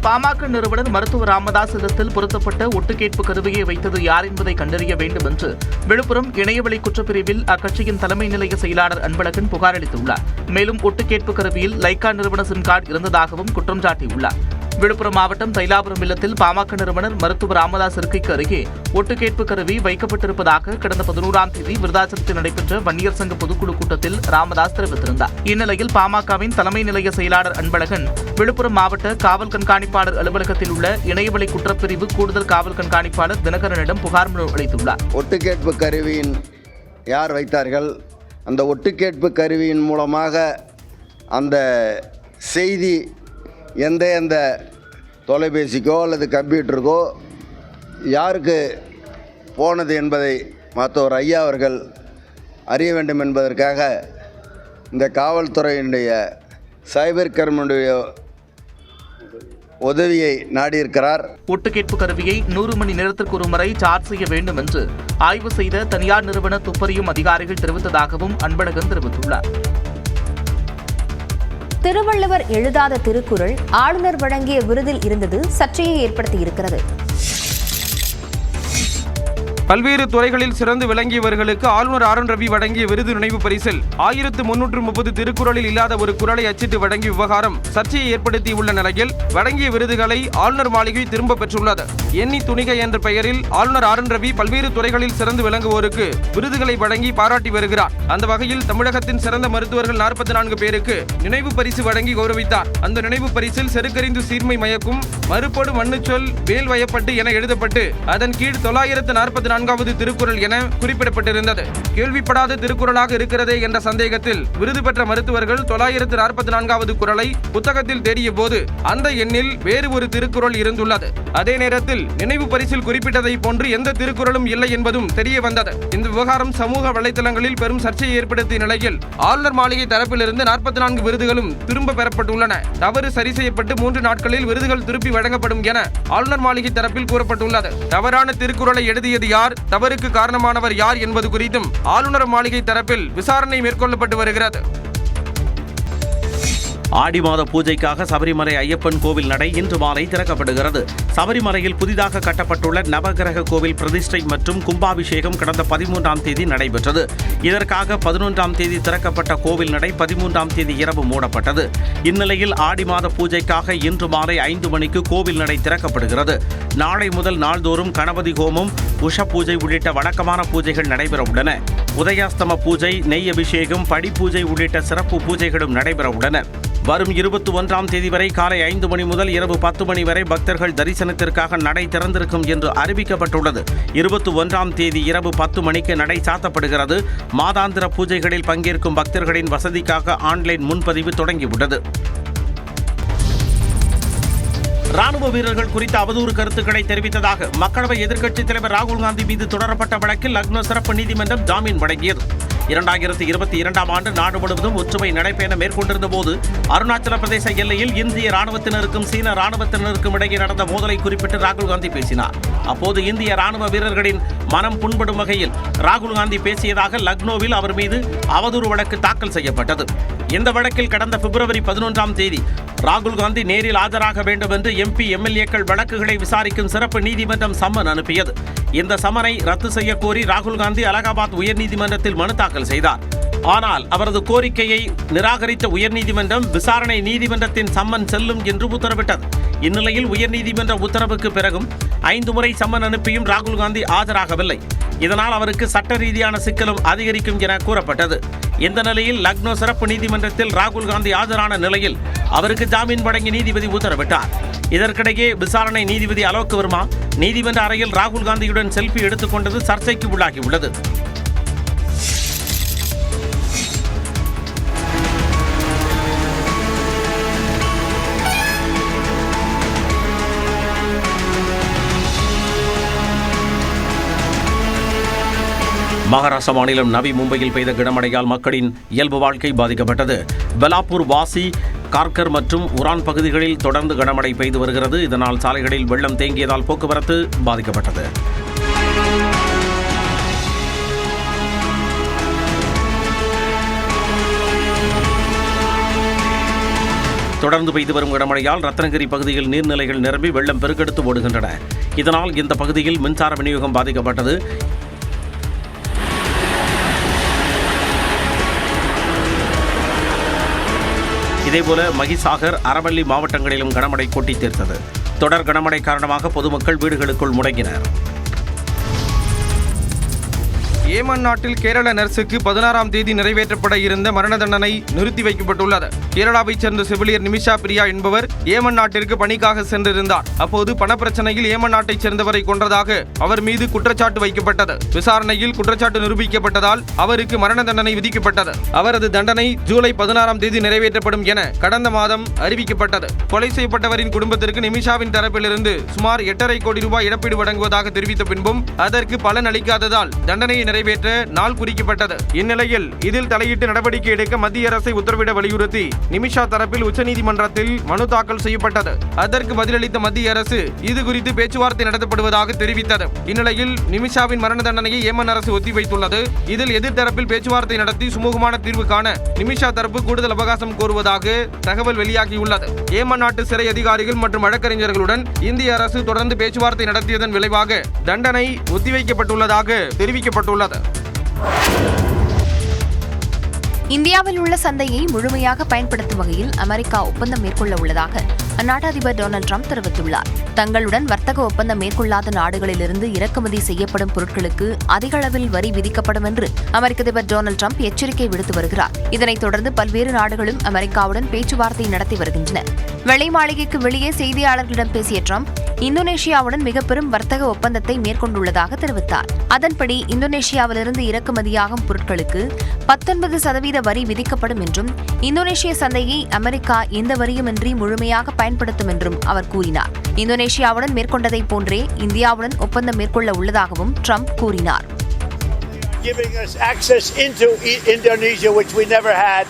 B: பாமக நிறுவனர் மருத்துவர் ராமதாஸ் இல்லத்தில் பொருத்தப்பட்ட ஒட்டுக்கேட்பு கருவியை வைத்தது யார் என்பதை கண்டறிய வேண்டும் என்று விழுப்புரம் இணையவழி குற்றப்பிரிவில் அக்கட்சியின் தலைமை நிலைய செயலாளர் அன்பழகன் புகார் அளித்துள்ளார். மேலும் ஒட்டுக்கேட்பு கருவியில் லைக்கா நிறுவன சிம் கார்டு இருந்ததாகவும் குற்றம் சாட்டியுள்ளார். விழுப்புரம் மாவட்டம் தைலாபுரம் இல்லத்தில் பாமக நிறுவனர் மருத்துவர் ராமதாஸ் இருக்கைக்கு அருகே ஒட்டுக்கேட்பு கருவி வைக்கப்பட்டிருப்பதாக கடந்த 11ஆம் தேதி விருதாச்சலத்தில் நடைபெற்ற வன்னியர் சங்க பொதுக்குழு கூட்டத்தில் ராமதாஸ் தெரிவித்திருந்தார். இந்நிலையில் பாமகவின் தலைமை நிலைய செயலாளர் அன்பழகன் விழுப்புரம் மாவட்ட காவல் கண்காணிப்பாளர் அலுவலகத்தில் உள்ள இணையவழி குற்றப்பிரிவு கூடுதல் காவல் கண்காணிப்பாளர் தினகரனிடம் புகார் மனு அளித்துள்ளார்.
K: ஒட்டுக்கேட்பு கருவியின் யார் வைத்தார்கள், அந்த ஒட்டுக்கேட்பு கருவியின் மூலமாக அந்த செய்தி எந்த தொலைபேசிக்கோ அல்லது கம்ப்யூட்டருக்கோ யாருக்கு போனது என்பதை மருத்துவர் ஐயா அவர்கள் அறிய வேண்டும் என்பதற்காக இந்த காவல்துறையினுடைய சைபர் கிரைமினுடைய உதவியை நாடியிருக்கிறார்.
B: ஒட்டுக்கேட்பு கருவியை 100 மணி நேரத்திற்கு ஒரு முறை சார்ஜ் செய்ய வேண்டும் என்று ஆய்வு செய்த தனியார் நிறுவன துப்பறியும் அதிகாரிகள் தெரிவித்ததாகவும் அன்பழகன் தெரிவித்துள்ளார்.
A: திருவள்ளுவர் எழுதாத திருக்குறள் ஆளுநர் வழங்கிய விருதில் இருந்தது சர்ச்சையை ஏற்படுத்தியிருக்கிறது.
L: பல்வேறு துறைகளில் சிறந்து விளங்கியவர்களுக்கு ஆளுநர் ஆர் என் ரவி வழங்கிய விருது நினைவு பரிசில் 1330 திருக்குறளில் இல்லாத ஒரு குறளை அச்சிட்டு வழங்கிய விவகாரம் சர்ச்சையை ஏற்படுத்தியுள்ள நிலையில் வழங்கிய விருதுகளை ஆளுநர் மாளிகை திரும்ப பெற்றுள்ளது. எண்ணி துணிகை என்ற பெயரில் ஆளுநர் ஆர் என் ரவி பல்வேறு துறைகளில் சிறந்து விளங்குவோருக்கு விருதுகளை வழங்கி பாராட்டி வருகிறார். அந்த வகையில் தமிழகத்தின் சிறந்த மருத்துவர்கள் 44 பேருக்கு நினைவு பரிசு வழங்கி கௌரவித்தார். அந்த நினைவு பரிசில் செருக்கறிந்து சீர்மை மயக்கும் மறுபடு மண்ணுச்சொல் வேல் வயப்பட்டு என எழுதப்பட்டு அதன் கீழ் 944வது திருக்குறள் என குறிப்பிடப்பட்டிருந்தது. கேள்விப்படாத திருக்குறளாக இருக்கிறதே என்ற சந்தேகத்தில் விருது பெற்ற மருத்துவர்கள் 944வது குறளை புத்தகத்தில் தேடிய போது அந்த எண்ணில் வேறு ஒரு திருக்குறள் இருந்துள்ளது. அதே நேரத்தில் நினைவு பரிசில் குறிப்பிட்டதை போன்று எந்த திருக்குறளும் இல்லை என்பதும் தெரிய வந்தது. இந்த விவகாரம் சமூக வலைதளங்களில் பெரும் சர்ச்சையை ஏற்படுத்திய நிலையில் ஆளுநர் மாளிகை தரப்பிலிருந்து 44 விருதுகளும் திரும்ப பெறப்பட்டுள்ளன. தவறு சரி செய்யப்பட்டு 3 நாட்களில் விருதுகள் திருப்பி வழங்கப்படும் என ஆளுநர் மாளிகை தரப்பில் கூறப்பட்டுள்ளது. தவறான திருக்குறளை எழுதியது யார், தவறுக்கு காரணமானவர் யார் என்பது குறித்தும் ஆளுநர் மாளிகை தரப்பில் விசாரணை மேற்கொள்ளப்பட்டு வருகிறது.
E: ஆடி மாத பூஜைக்காக சபரிமலை ஐயப்பன் கோவில் நடை இன்று மாலை திறக்கப்படுகிறது. சபரிமலையில் புதிதாக கட்டப்பட்டுள்ள நவகிரக கோவில் பிரதிஷ்டை மற்றும் கும்பாபிஷேகம் கடந்த 13ஆம் தேதி நடைபெற்றது. இதற்காக 11ஆம் தேதி திறக்கப்பட்ட கோவில் நடை 13ஆம் தேதி இரவு மூடப்பட்டது. இந்நிலையில் ஆடி மாத பூஜைக்காக இன்று மாலை 5 மணிக்கு கோவில் நடை திறக்கப்படுகிறது. நாளை முதல் நாள்தோறும் கணபதி ஹோமம், உஷ பூஜை உள்ளிட்ட வழக்கமான பூஜைகள் நடைபெற உள்ளன. உதயாஸ்தம பூஜை, நெய் அபிஷேகம், படி பூஜை உள்ளிட்ட சிறப்பு பூஜைகளும் நடைபெற உள்ளன. வரும் 21ஆம் தேதி வரை காலை 5 மணி முதல் இரவு 10 மணி வரை பக்தர்கள் தரிசனத்திற்காக நடை திறந்திருக்கும் என்று அறிவிக்கப்பட்டுள்ளது. 21ஆம் தேதி இரவு 10 மணிக்கு நடை சாத்தப்படுகிறது. மாதாந்திர பூஜைகளில் பங்கேற்கும் பக்தர்களின் வசதிக்காக ஆன்லைன் முன்பதிவு தொடங்கியுள்ளது. ராணுவ வீரர்கள் குறித்த அவதூறு கருத்துக்களை தெரிவித்ததாக மக்களவை எதிர்க்கட்சித் தலைவர் ராகுல் காந்தி மீது தொடரப்பட்ட வழக்கில் லக்னோ சிறப்பு நீதிமன்றம் ஜாமீன் வழங்கியது. 2022ஆம் ஆண்டு நாடு முழுவதும் ஒற்றுமை நடைபயணம் மேற்கொண்டிருந்த போது அருணாச்சல பிரதேச எல்லையில் இந்திய ராணுவத்தினருக்கும் சீன ராணுவத்தினருக்கும் இடையே நடந்த மோதலை குறிப்பிட்டு ராகுல் காந்தி பேசினார். அப்போது இந்திய ராணுவ வீரர்களின் மனம் புண்படும் வகையில் ராகுல் காந்தி பேசியதாக லக்னோவில் அவர் மீது அவதூறு வழக்கு தாக்கல் செய்யப்பட்டது. இந்த வழக்கில் கடந்த பிப்ரவரி 11ஆம் தேதி ராகுல் காந்தி நேரில் ஆஜராக வேண்டும் என்று MP, MLAக்கள் வழக்குகளை விசாரிக்கும் சிறப்பு நீதிமன்றம் சம்மன் அனுப்பியது. இந்த சம்மனை ரத்து செய்ய கோரி ராகுல் காந்தி அலகாபாத் உயர்நீதிமன்றத்தில் மனு தாக்கல் செய்தார். ஆனால் அவரது கோரிக்கையை நிராகரித்த உயர்நீதிமன்றம் விசாரணை நீதிமன்றத்தின் சம்மன் செல்லும் என்று உத்தரவிட்டது. இந்நிலையில் உயர்நீதிமன்ற உத்தரவுக்கு பிறகும் 5 முறை சம்மன் அனுப்பியும் ராகுல் காந்தி ஆஜராகவில்லை. இதனால் அவருக்கு சட்ட ரீதியான சிக்கலும் அதிகரிக்கும் என கூறப்பட்டது. இந்த நிலையில் லக்னோ சிறப்பு நீதிமன்றத்தில் ராகுல் காந்தி ஆஜரான நிலையில் அவருக்கு ஜாமீன் வழங்கி நீதிபதி உத்தரவிட்டார். இதற்கிடையே விசாரணை நீதிபதி அலோக் வர்மா நீதிமன்ற அறையில் ராகுல் காந்தியுடன் செல்ஃபி எடுத்துக்கொண்டது சர்ச்சைக்கு உள்ளாகியுள்ளது. மகாராஷ்டிரா மாநிலம் நவி மும்பையில் பெய்த கனமழையால் மக்களின் இயல்பு வாழ்க்கை பாதிக்கப்பட்டது. பெலாப்பூர், வாசி, கார்கர் மற்றும் உரான் பகுதிகளில் தொடர்ந்து கனமழை பெய்து வருகிறது. இதனால் சாலைகளில் வெள்ளம் தேங்கியதால் போக்குவரத்து பாதிக்கப்பட்டது. தொடர்ந்து பெய்து வரும் கனமழையால் ரத்னகிரி பகுதியில் நீர்நிலைகள் நிரம்பி வெள்ளம் பெருக்கெடுத்து ஓடுகின்றன. இதனால் இந்த பகுதியில் மின்சார விநியோகம் பாதிக்கப்பட்டது. இதேபோல மகிசாகர், அரவள்ளி மாவட்டங்களிலும் கனமழை கொட்டி தீர்த்தது. தொடர் கனமழை காரணமாக பொதுமக்கள் வீடுகளுக்குள் முடங்கினர்.
L: ஏமன் நாட்டில் கேரள நர்சுக்கு 16ஆம் தேதி நிறைவேற்றப்பட இருந்த மரண தண்டனை நிறுத்தி வைக்கப்பட்டுள்ளது. கேரளாவைச் சேர்ந்த செவிலியர் நிமிஷா பிரியா என்பவர் ஏமன் நாட்டிற்கு பணிக்காக சென்றிருந்தார். அப்போது பணப்பிரச்சனையில் ஏமன் நாட்டைச் சேர்ந்தவரை கொன்றதாக அவர் மீது குற்றச்சாட்டு வைக்கப்பட்டது. விசாரணையில் குற்றச்சாட்டு நிரூபிக்கப்பட்டதால் அவருக்கு மரண தண்டனை விதிக்கப்பட்டது. அவரது தண்டனை ஜூலை 16ஆம் தேதி நிறைவேற்றப்படும் என கடந்த மாதம் அறிவிக்கப்பட்டது. கொலை செய்யப்பட்டவரின் குடும்பத்திற்கு நிமிஷாவின் தரப்பிலிருந்து சுமார் 8.5 கோடி ரூபாய் இழப்பீடு வழங்குவதாக தெரிவித்த பின்பும் அதற்கு பலன் அளிக்காததால் தண்டனையை நடைபெற்ற நாள் குறிக்கப்பட்டது. இந்நிலையில் இதில் தலையிட்டு நடவடிக்கை எடுக்க மத்திய அரசை உத்தரவிட வலியுறுத்தி நிமிஷா தரப்பில் உச்சநீதிமன்றத்தில் மனு தாக்கல் செய்யப்பட்டது. அதற்கு பதிலளித்த மத்திய அரசு இது குறித்து பேச்சுவார்த்தை நடத்தப்படுவதாக தெரிவித்தது. இந்நிலையில் நிமிஷாவின் மரண தண்டனையை ஏமன் அரசு ஒத்திவைத்துள்ளது. இதில் எதிர்த்தரப்பில் பேச்சுவார்த்தை நடத்தி சுமூகமான தீர்வு காண நிமிஷா தரப்பு கூடுதல் அவகாசம் கோருவதாக தகவல் வெளியாகியுள்ளது. ஏமன் நாட்டு சிறை அதிகாரிகள் மற்றும் வழக்கறிஞர்களுடன் இந்திய அரசு தொடர்ந்து பேச்சுவார்த்தை நடத்தியதன் விளைவாக தண்டனை ஒத்திவைக்கப்பட்டுள்ளதாக தெரிவிக்கப்பட்டுள்ளது.
A: இந்தியாவில் உள்ள சந்தையை முழுமையாக பயன்படுத்தும் வகையில் அமெரிக்கா ஒப்பந்தம் மேற்கொள்ள உள்ளதாக அந்நாட்டு அதிபர் டொனால்டு ட்ரம்ப் தெரிவித்துள்ளார். தங்களுடன் வர்த்தக ஒப்பந்தம் மேற்கொள்ளாத நாடுகளிலிருந்து இறக்குமதி செய்யப்படும் பொருட்களுக்கு அதிக அளவில் வரி விதிக்கப்படும் என்று அமெரிக்க அதிபர் டொனால்டு ட்ரம்ப் எச்சரிக்கை விடுத்து வருகிறார். இதனைத் தொடர்ந்து பல்வேறு நாடுகளும் அமெரிக்காவுடன் பேச்சுவார்த்தை நடத்தி வருகின்றன. வெள்ளை மாளிகைக்கு வெளியே செய்தியாளர்களிடம் பேசிய ட்ரம்ப் இந்தோனேஷியாவுடன் மிக பெரும் வர்த்தக ஒப்பந்தத்தை மேற்கொண்டுள்ளதாக தெரிவித்தார். அதன்படி இந்தோனேஷியாவிலிருந்து இறக்குமதியாகும் பொருட்களுக்கு 19% வரி விதிக்கப்படும் என்றும் இந்தோனேஷிய சந்தையை அமெரிக்கா எந்த வரியுமின்றி முழுமையாக பயன்படுத்தும் என்றும் அவர் கூறினார். இந்தோனேஷியாவுடன் மேற்கொண்டதைப் போன்றே இந்தியாவுடன் ஒப்பந்தம் மேற்கொள்ள உள்ளதாகவும் ட்ரம்ப் கூறினார்.
M: Giving us access into Indonesia, which we never had.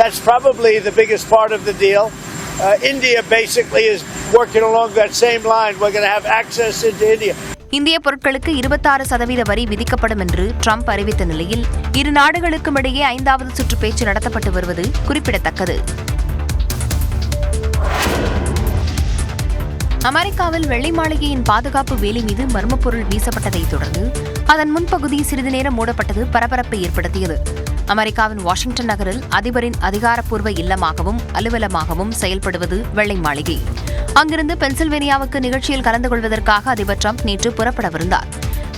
M: That's probably the biggest part of the deal. India basically is working along that same line. We're going to have access into India.
A: இந்திய பொருட்களுக்கு 26% வரி விதிக்கப்படும் என்று Trump அறிவித்த நிலையில் இரு நாடுகளுக்கும் இடையே 5வது சுற்று பேச்சு நடத்தப்பட்டு வருவது குறிப்பிடத்தக்கது. அமெரிக்காவில் வெள்ளை மாளிகையின் பாதுகாப்பு வேலி மீது மர்மப் பொருள் வீசப்பட்டதைத் தொடர்ந்து அதன் முன்பகுதி சிறிது நேரம் மூடப்பட்டது பரபரப்பை ஏற்படுத்தியது. அமெரிக்காவின் வாஷிங்டன் நகரில் அதிபரின் அதிகாரப்பூர்வ இல்லமாகவும் அலுவலமாகவும் செயல்படுவது வெள்ளை மாளிகை. அங்கிருந்து பென்சில்வேனியாவுக்கு நிகழ்ச்சியில் கலந்து கொள்வதற்காக அதிபர் ட்ரம்ப் நேற்று புறப்படவிருந்தார்.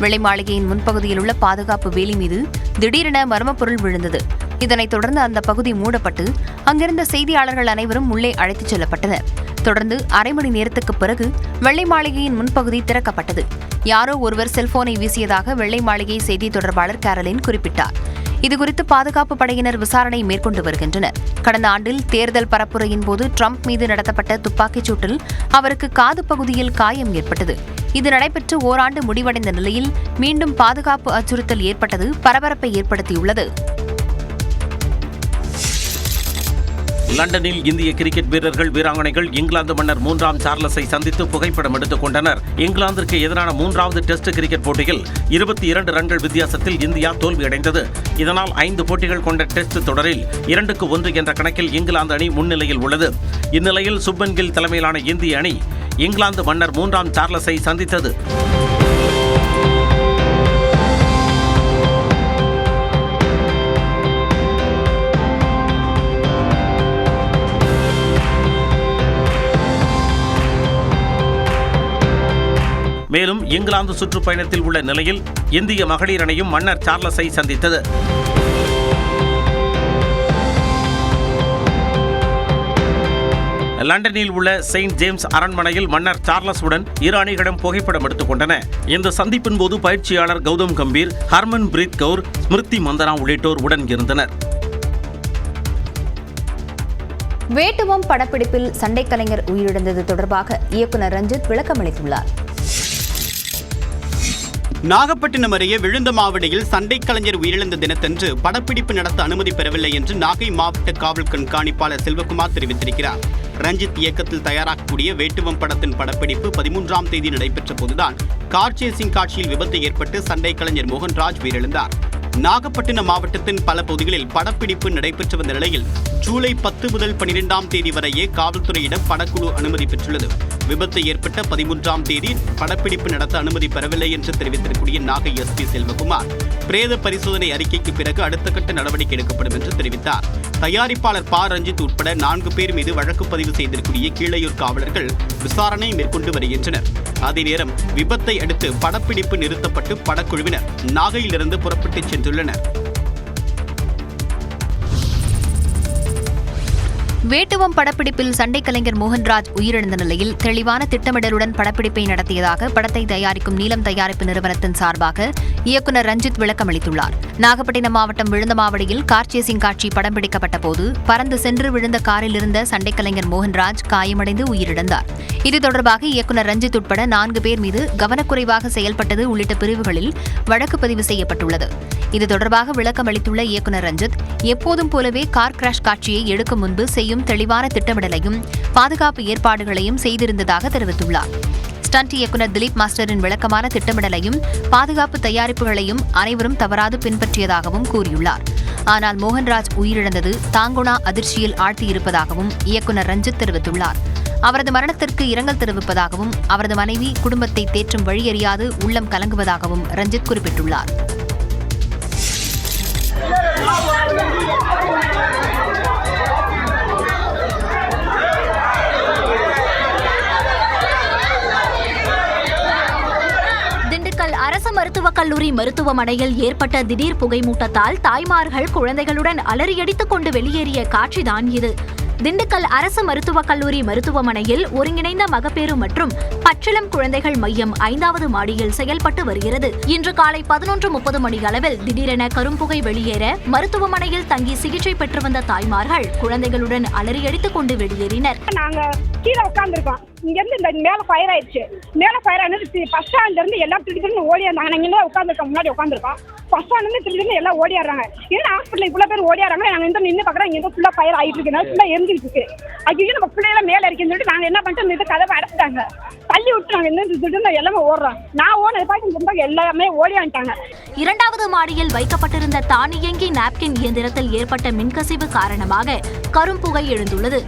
A: வெள்ளை மாளிகையின் முன்பகுதியில் உள்ள பாதுகாப்பு வேலி மீது திடீரென மர்மப் பொருள் விழுந்தது. இதனைத் தொடர்ந்து அந்த பகுதி மூடப்பட்டு அங்கிருந்த செய்தியாளர்கள் அனைவரும் உள்ளே அழைத்துச் செல்லப்பட்டனர். தொடர்ந்து அரை மணி நேரத்துக்கு பிறகு வெள்ளை மாளிகையின் முன்பகுதி திறக்கப்பட்டது. யாரோ ஒருவர் செல்போனை வீசியதாக வெள்ளை மாளிகை செய்தி தொடர்பாளர் கேரலின் குறிப்பிட்டார். இதுகுறித்து பாதுகாப்பு படையினர் விசாரணை மேற்கொண்டு வருகின்றனர். கடந்த ஆண்டில் தேர்தல் பரப்புரையின் போது ட்ரம்ப் மீது நடத்தப்பட்ட துப்பாக்கிச் சூட்டில் அவருக்கு காது பகுதியில் காயம் ஏற்பட்டது. இது நடைபெற்று ஓராண்டு முடிவடைந்த நிலையில் மீண்டும் பாதுகாப்பு அச்சுறுத்தல் ஏற்பட்டது பரபரப்பை ஏற்படுத்தியுள்ளது.
E: லண்டனில் இந்திய கிரிக்கெட் வீரர்கள் வீராங்கனைகள் இங்கிலாந்து மன்னர் 3ஆம் சார்லஸை சந்தித்து புகைப்படம் எடுத்துக் கொண்டனர். இங்கிலாந்திற்கு எதிரான 3வது டெஸ்ட் கிரிக்கெட் போட்டியில் 22 ரன்கள் வித்தியாசத்தில் இந்தியா தோல்வியடைந்தது. இதனால் 5 போட்டிகள் கொண்ட டெஸ்ட் தொடரில் 2-1 என்ற கணக்கில் இங்கிலாந்து அணி முன்னிலையில் உள்ளது. இந்நிலையில் சுப்மன் கில் தலைமையிலான இந்திய அணி இங்கிலாந்து மன்னர் 3ஆம் சார்லஸை சந்தித்தது. மேலும் இங்கிலாந்து சுற்றுப்பயணத்தில் உள்ள நிலையில் இந்திய மகளிர் அணியும் மன்னர் சார்லஸை சந்தித்தது. லண்டனில் உள்ள செயின்ட் ஜேம்ஸ் அரண்மனையில் மன்னர் சார்லஸுடன் இரு அணிகளும் புகைப்படம் எடுத்துக் கொண்டன. இந்த சந்திப்பின் போது பயிற்சியாளர் கௌதம் கம்பீர், ஹர்மன் பிரீத் கவுர், ஸ்மிருதி மந்தனா உள்ளிட்டோர் உடன் இருந்தனர்.
A: வேட்டுவம் படப்பிடிப்பில் சண்டை கலைஞர் உயிரிழந்தது தொடர்பாக இயக்குநர் ரஞ்சித் விளக்கமளித்துள்ளார்.
H: நாகப்பட்டினம் அருகே விழுந்தமாவடியில் சண்டை கலைஞர் உயிரிழந்த தினத்தன்று படப்பிடிப்பு நடத்த அனுமதி பெறவில்லை என்று நாகை மாவட்ட காவல் கண்காணிப்பாளர் செல்வகுமார் தெரிவித்திருக்கிறார். ரஞ்சித் இயக்கத்தில் தயாராகக்கூடிய வேட்டுவம் படத்தின் படப்பிடிப்பு 13ஆம் தேதி நடைபெற்ற போதுதான் கார் சேசிங் காட்சியில் விபத்து ஏற்பட்டு சண்டை கலைஞர் மோகன்ராஜ் உயிரிழந்தார். நாகப்பட்டினம் மாவட்டத்தின் பல பகுதிகளில் படப்பிடிப்பு நடைபெற்று வந்த நிலையில் ஜூலை 10 முதல் 12ஆம் தேதி வரையே காவல்துறையிடம் படக்குழு அனுமதி பெற்றுள்ளது. விபத்து ஏற்பட்ட 13ஆம் தேதி படப்பிடிப்பு நடத்த அனுமதி பெறவில்லை என்று தெரிவித்திருக்கூடிய நாகை எஸ்பி செல்வகுமார் பிரேத பரிசோதனை அறிக்கைக்கு பிறகு அடுத்த கட்ட நடவடிக்கை எடுக்கப்படும் என்று தெரிவித்தார். தயாரிப்பாளர் ப. ரஞ்சித் உட்பட 4 பேர் மீது வழக்கு பதிவு செய்திருக்கூடிய கீழையூர் காவலர்கள் விசாரணை மேற்கொண்டு வருகின்றனர். அதே நேரம் விபத்தை அடுத்து படப்பிடிப்பு நிறுத்தப்பட்டு படக்குழுவினர் நாகையிலிருந்து புறப்பட்டுச் சென்றுள்ளனர்.
A: வேட்டுவம் படப்பிடிப்பில் சண்டை கலைஞர் மோகன்ராஜ் உயிரிழந்த நிலையில் தெளிவான திட்டமிடலுடன் படப்பிடிப்பை நடத்தியதாக படத்தை தயாரிக்கும் நீலம் தயாரிப்பு நிறுவனத்தின் சார்பாக இயக்குநர் ரஞ்சித் விளக்கமளித்துள்ளார். நாகப்பட்டினம் மாவட்டம் விழுந்தமாவடியில் கார் சேசிங் காட்சி படம் பிடிக்கப்பட்ட போது பறந்து சென்று விழுந்த காரில் இருந்த சண்டை கலைஞர் மோகன்ராஜ் காயமடைந்து உயிரிழந்தார். இது தொடர்பாக இயக்குநர் ரஞ்சித் உட்பட 4 பேர் மீது கவனக்குறைவாக செயல்பட்டது உள்ளிட்ட பிரிவுகளில் வழக்கு பதிவு செய்யப்பட்டுள்ளது. இது தொடர்பாக விளக்கம் அளித்துள்ள இயக்குநர் ரஞ்சித், எப்போதும் போலவே கார் கிராஷ் காட்சியை எடுக்கும் முன்பு செய்யும் தெளிவான திட்டமிடலையும் பாதுகாப்பு ஏற்பாடுகளையும் செய்திருந்ததாக தெரிவித்துள்ளார். ஸ்டண்ட் இயக்குநர் திலீப் மாஸ்டரின் விளக்கமான திட்டமிடலையும் பாதுகாப்பு தயாரிப்புகளையும் அனைவரும் தவறாது பின்பற்றியதாகவும் கூறியுள்ளார். ஆனால் மோகன்ராஜ் உயிரிழந்தது தாங்குணா அதிர்ச்சியில் ஆழ்த்தியிருப்பதாகவும் இயக்குநர் ரஞ்சித் தெரிவித்துள்ளார். அவரது மரணத்திற்கு இரங்கல் தெரிவிப்பதாகவும் அவரது மனைவி குடும்பத்தை தேற்றும் வழியறியாது உள்ளம் கலங்குவதாகவும் ரஞ்சித் குறிப்பிட்டுள்ளார்.
I: திண்டுக்கல் அரசு மருத்துவக் கல்லூரி மருத்துவமனையில் ஏற்பட்ட திடீர் புகைமூட்டத்தால் தாய்மார்கள் குழந்தைகளுடன் அலறியடித்துக் கொண்டு வெளியேறிய காட்சிதான் இது. திண்டுக்கல் அரசு மருத்துவக் கல்லூரி மருத்துவமனையில் ஒருங்கிணைந்த மகப்பேறு மற்றும் பச்சிளம் குழந்தைகள் மையம் 5வது மாடியில் செயல்பட்டு வருகிறது. இன்று காலை 11:30 மணி அளவில் திடீரென கரும்புகை வெளியேற மருத்துவமனையில் தங்கி சிகிச்சை பெற்று வந்த தாய்மார்கள் குழந்தைகளுடன் அலறியடித்துக் கொண்டு வெளியேறினர்.
N: நாங்க கீழே உட்காந்துருக்கோம். இங்க இருந்து இந்த மேல ஃபயர் ஆயிடுச்சு. மேல ஃபயர் ஆனது பஸ் ஸ்டாண்ட்ல இருந்து எல்லாம் திடீர்னு ஓடியாங்க. நாங்க இங்கே உட்காந்துருக்கோம், முன்னாடி உட்காந்துருக்கோம். பஸ் ஸ்டாண்ட்ல இருந்து திடீர்னு எல்லாம் ஓடியாடுறாங்க. ஏன்னா ஹாஸ்பிட்டல் இவ்வளவு பேர் ஓடியாடுறாங்க. நாங்க இந்த நின்று பாக்குறோம், இங்க ஃபுல்லா ஃபயர் ஆயிட்டு இருக்கு, ஃபுல்லா எரிஞ்சிட்டு இருக்கு. ஐயோ நம்ம பிள்ளைகளை மேல இருக்குன்னு சொல்லிட்டு நாங்க என்ன பண்ணிட்டோம், இந்த கதவை அடைச்சிட்டாங்க, தள்ளி விட்டு நாங்க என்ன திடீர்னு எல்லாமே ஓடுறோம். நான் ஓடுறது பார்த்து எல்லாமே ஓடியாண்டாங்க.
I: 2வது மாடியில் வைக்கப்பட்டிருந்த தானியங்கி நாப்கின் இயந்திரத்தில் ஏற்பட்ட மின்கசிவு காரணமாக கரும்புகை எழுந்துள்ளது.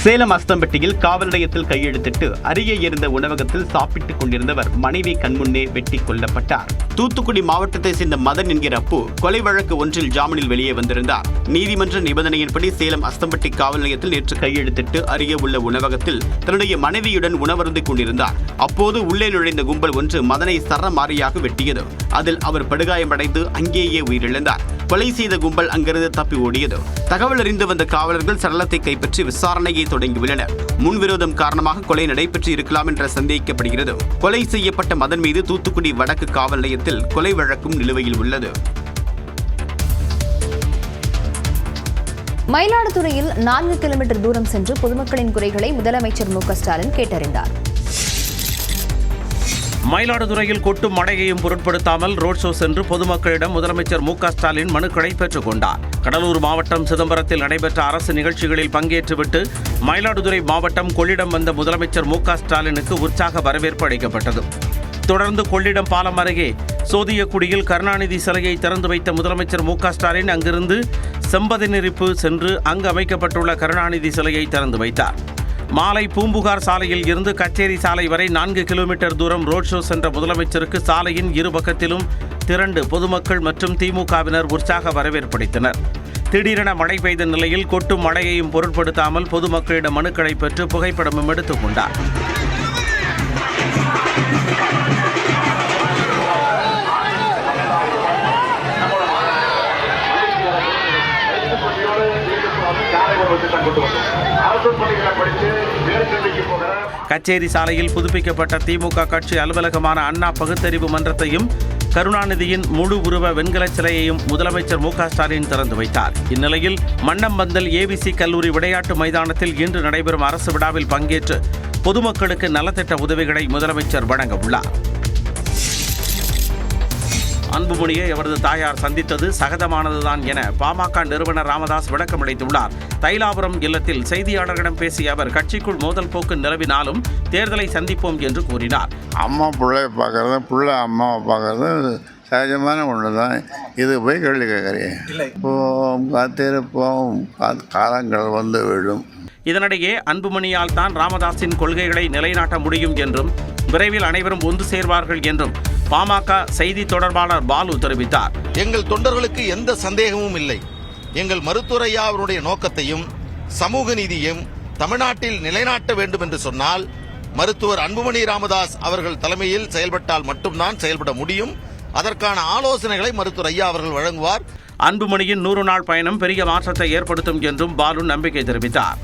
H: சேலம் அஸ்தம்பட்டியில் காவல் நிலையத்தில் கையெழுத்திட்டு அருகே இருந்த உணவகத்தில் சாப்பிட்டுக் கொண்டிருந்தவர் மனைவி கண்முன்னே வெட்டி கொல்லப்பட்டார். தூத்துக்குடி மாவட்டத்தை சேர்ந்த மதன் என்கிற அப்பு கொலை வழக்கு ஒன்றில் ஜாமீனில் வெளியே வந்திருந்தார். நீதிமன்ற நிபந்தனையின்படி சேலம் அஸ்தம்பட்டி காவல் நிலையத்தில் நேற்று கையெழுத்திட்டு அருகே உள்ள உணவகத்தில் தன்னுடைய மனைவியுடன் உணவருந்திக் கொண்டிருந்தார். அப்போது உள்ளே நுழைந்த கும்பல் ஒன்று மதனை சரமாரியாக வெட்டியது. அதில் அவர் படுகாயமடைந்து அங்கேயே உயிரிழந்தார். கொலை செய்த கும்பல் அங்கிருந்து தப்பி ஓடியது. தகவல் அறிந்து வந்த காவலர்கள் சடலத்தை கைப்பற்றி விசாரணையை தொடங்கியுள்ளனர். முன்விரோதம் காரணமாக கொலை நடைபெற்று இருக்கலாம் என்ற சந்தேகிக்கப்படுகிறது. கொலை செய்யப்பட்ட மதன் மீது தூத்துக்குடி வடக்கு காவல் நிலையத்தில் கொலை வழக்கும் நிலுவையில் உள்ளது.
A: மயிலாடுதுறையில் 4 கிலோமீட்டர் தூரம் சென்று பொதுமக்களின் குறைகளை முதலமைச்சர் மு க ஸ்டாலின் கேட்டறிந்தார்.
E: மயிலாடுதுறையில் கொட்டும் மழையையும் பொருட்படுத்தாமல் ரோட் ஷோ சென்று பொதுமக்களிடம் முதலமைச்சர் மு க ஸ்டாலின் மனுக்களை பெற்றுக் கொண்டார். கடலூர் மாவட்டம் சிதம்பரத்தில் நடைபெற்ற அரசு நிகழ்ச்சிகளில் பங்கேற்றுவிட்டு மயிலாடுதுறை மாவட்டம் கொள்ளிடம் வந்த முதலமைச்சர் மு க ஸ்டாலினுக்கு உற்சாக வரவேற்பு அளிக்கப்பட்டது. தொடர்ந்து கொள்ளிடம் பாலம் அருகே சோதியக்குடியில் கருணாநிதி சிலையை திறந்து வைத்த முதலமைச்சர் மு க ஸ்டாலின் அங்கிருந்து செம்பதிநெறிப்பு சென்று அங்கு அமைக்கப்பட்டுள்ள கருணாநிதி சிலையை திறந்து வைத்தார். மாலை பூம்புகார் சாலையில் இருந்து கச்சேரி சாலை வரை 4 கிலோமீட்டர் தூரம் ரோட் ஷோ சென்ற முதலமைச்சருக்கு சாலையின் இரு பக்கத்திலும் திரண்டு பொதுமக்கள் மற்றும் திமுகவினர் உற்சாக வரவேற்பளித்தனர். திடீரென மழை பெய்த நிலையில் கொட்டும் மழையையும் பொருட்படுத்தாமல் பொதுமக்களிடம் மனுக்களை பெற்று புகைப்படமும் எடுத்துக் கொண்டார். கச்சேரி சாலையில் புதுப்பிக்கப்பட்ட திமுக கட்சி அலுவலகமான அண்ணா பகுத்தறிவு மன்றத்தையும் கருணாநிதியின் முழு உருவ வெண்கல சிலையையும் முதலமைச்சர் மு க ஸ்டாலின் திறந்து வைத்தார். இந்நிலையில் மன்னம்பந்தல் ஏவிசி கல்லூரி விளையாட்டு மைதானத்தில் இன்று நடைபெறும் அரசு விழாவில் பங்கேற்று பொதுமக்களுக்கு நலத்திட்ட உதவிகளை முதலமைச்சர் வழங்க உள்ளார். அன்புமணியை அவரது தாயார் சந்தித்தது சகஜமானதுதான் என பாமக நிறுவனர் ராமதாஸ் விளக்கமளித்துள்ளார். தைலாபுரம் இல்லத்தில் செய்தியாளர்களிடம் பேசிய அவர் கட்சிக்குள் மோதல் போக்கு நிலவினாலும் தேர்தலை சந்திப்போம் என்று கூறினார்.
O: அம்மா பிள்ளைய பார்க்கறது, பிள்ளை அம்மாவை பார்க்கறது சகஜமான ஒன்று தான். இது போய் கேள்வி கேட்குறேன். காத்திருப்போம், காலங்கள் வந்து விடும்.
E: இதனிடையே அன்புமணியால் தான் ராமதாஸின் கொள்கைகளை நிலைநாட்ட முடியும் என்றும் விரைவில் அனைவரும் ஒன்று சேர்வார்கள் என்றும் பாமக செய்தி தொடர்பாளர் பாலு தெரிவித்தார்.
P: எங்கள் தொண்டர்களுக்கு எந்த சந்தேகமும் இல்லை. எங்கள் மருத்துவர் ஐயா அவருடைய நோக்கத்தையும் சமூக நீதியும் தமிழ்நாட்டில் நிலைநாட்ட வேண்டும் என்று சொன்னால் மருத்துவர் அன்புமணி ராமதாஸ் அவர்கள் தலைமையில் செயல்பட்டால் மட்டும்தான் செயல்பட முடியும். அதற்கான ஆலோசனைகளை மருத்துவர் ஐயா அவர்கள் வழங்குவார்.
E: அன்புமணியின் 100 நாள் பயணம் பெரிய மாற்றத்தை ஏற்படுத்தும் என்றும் பாலு நம்பிக்கை தெரிவித்தார்.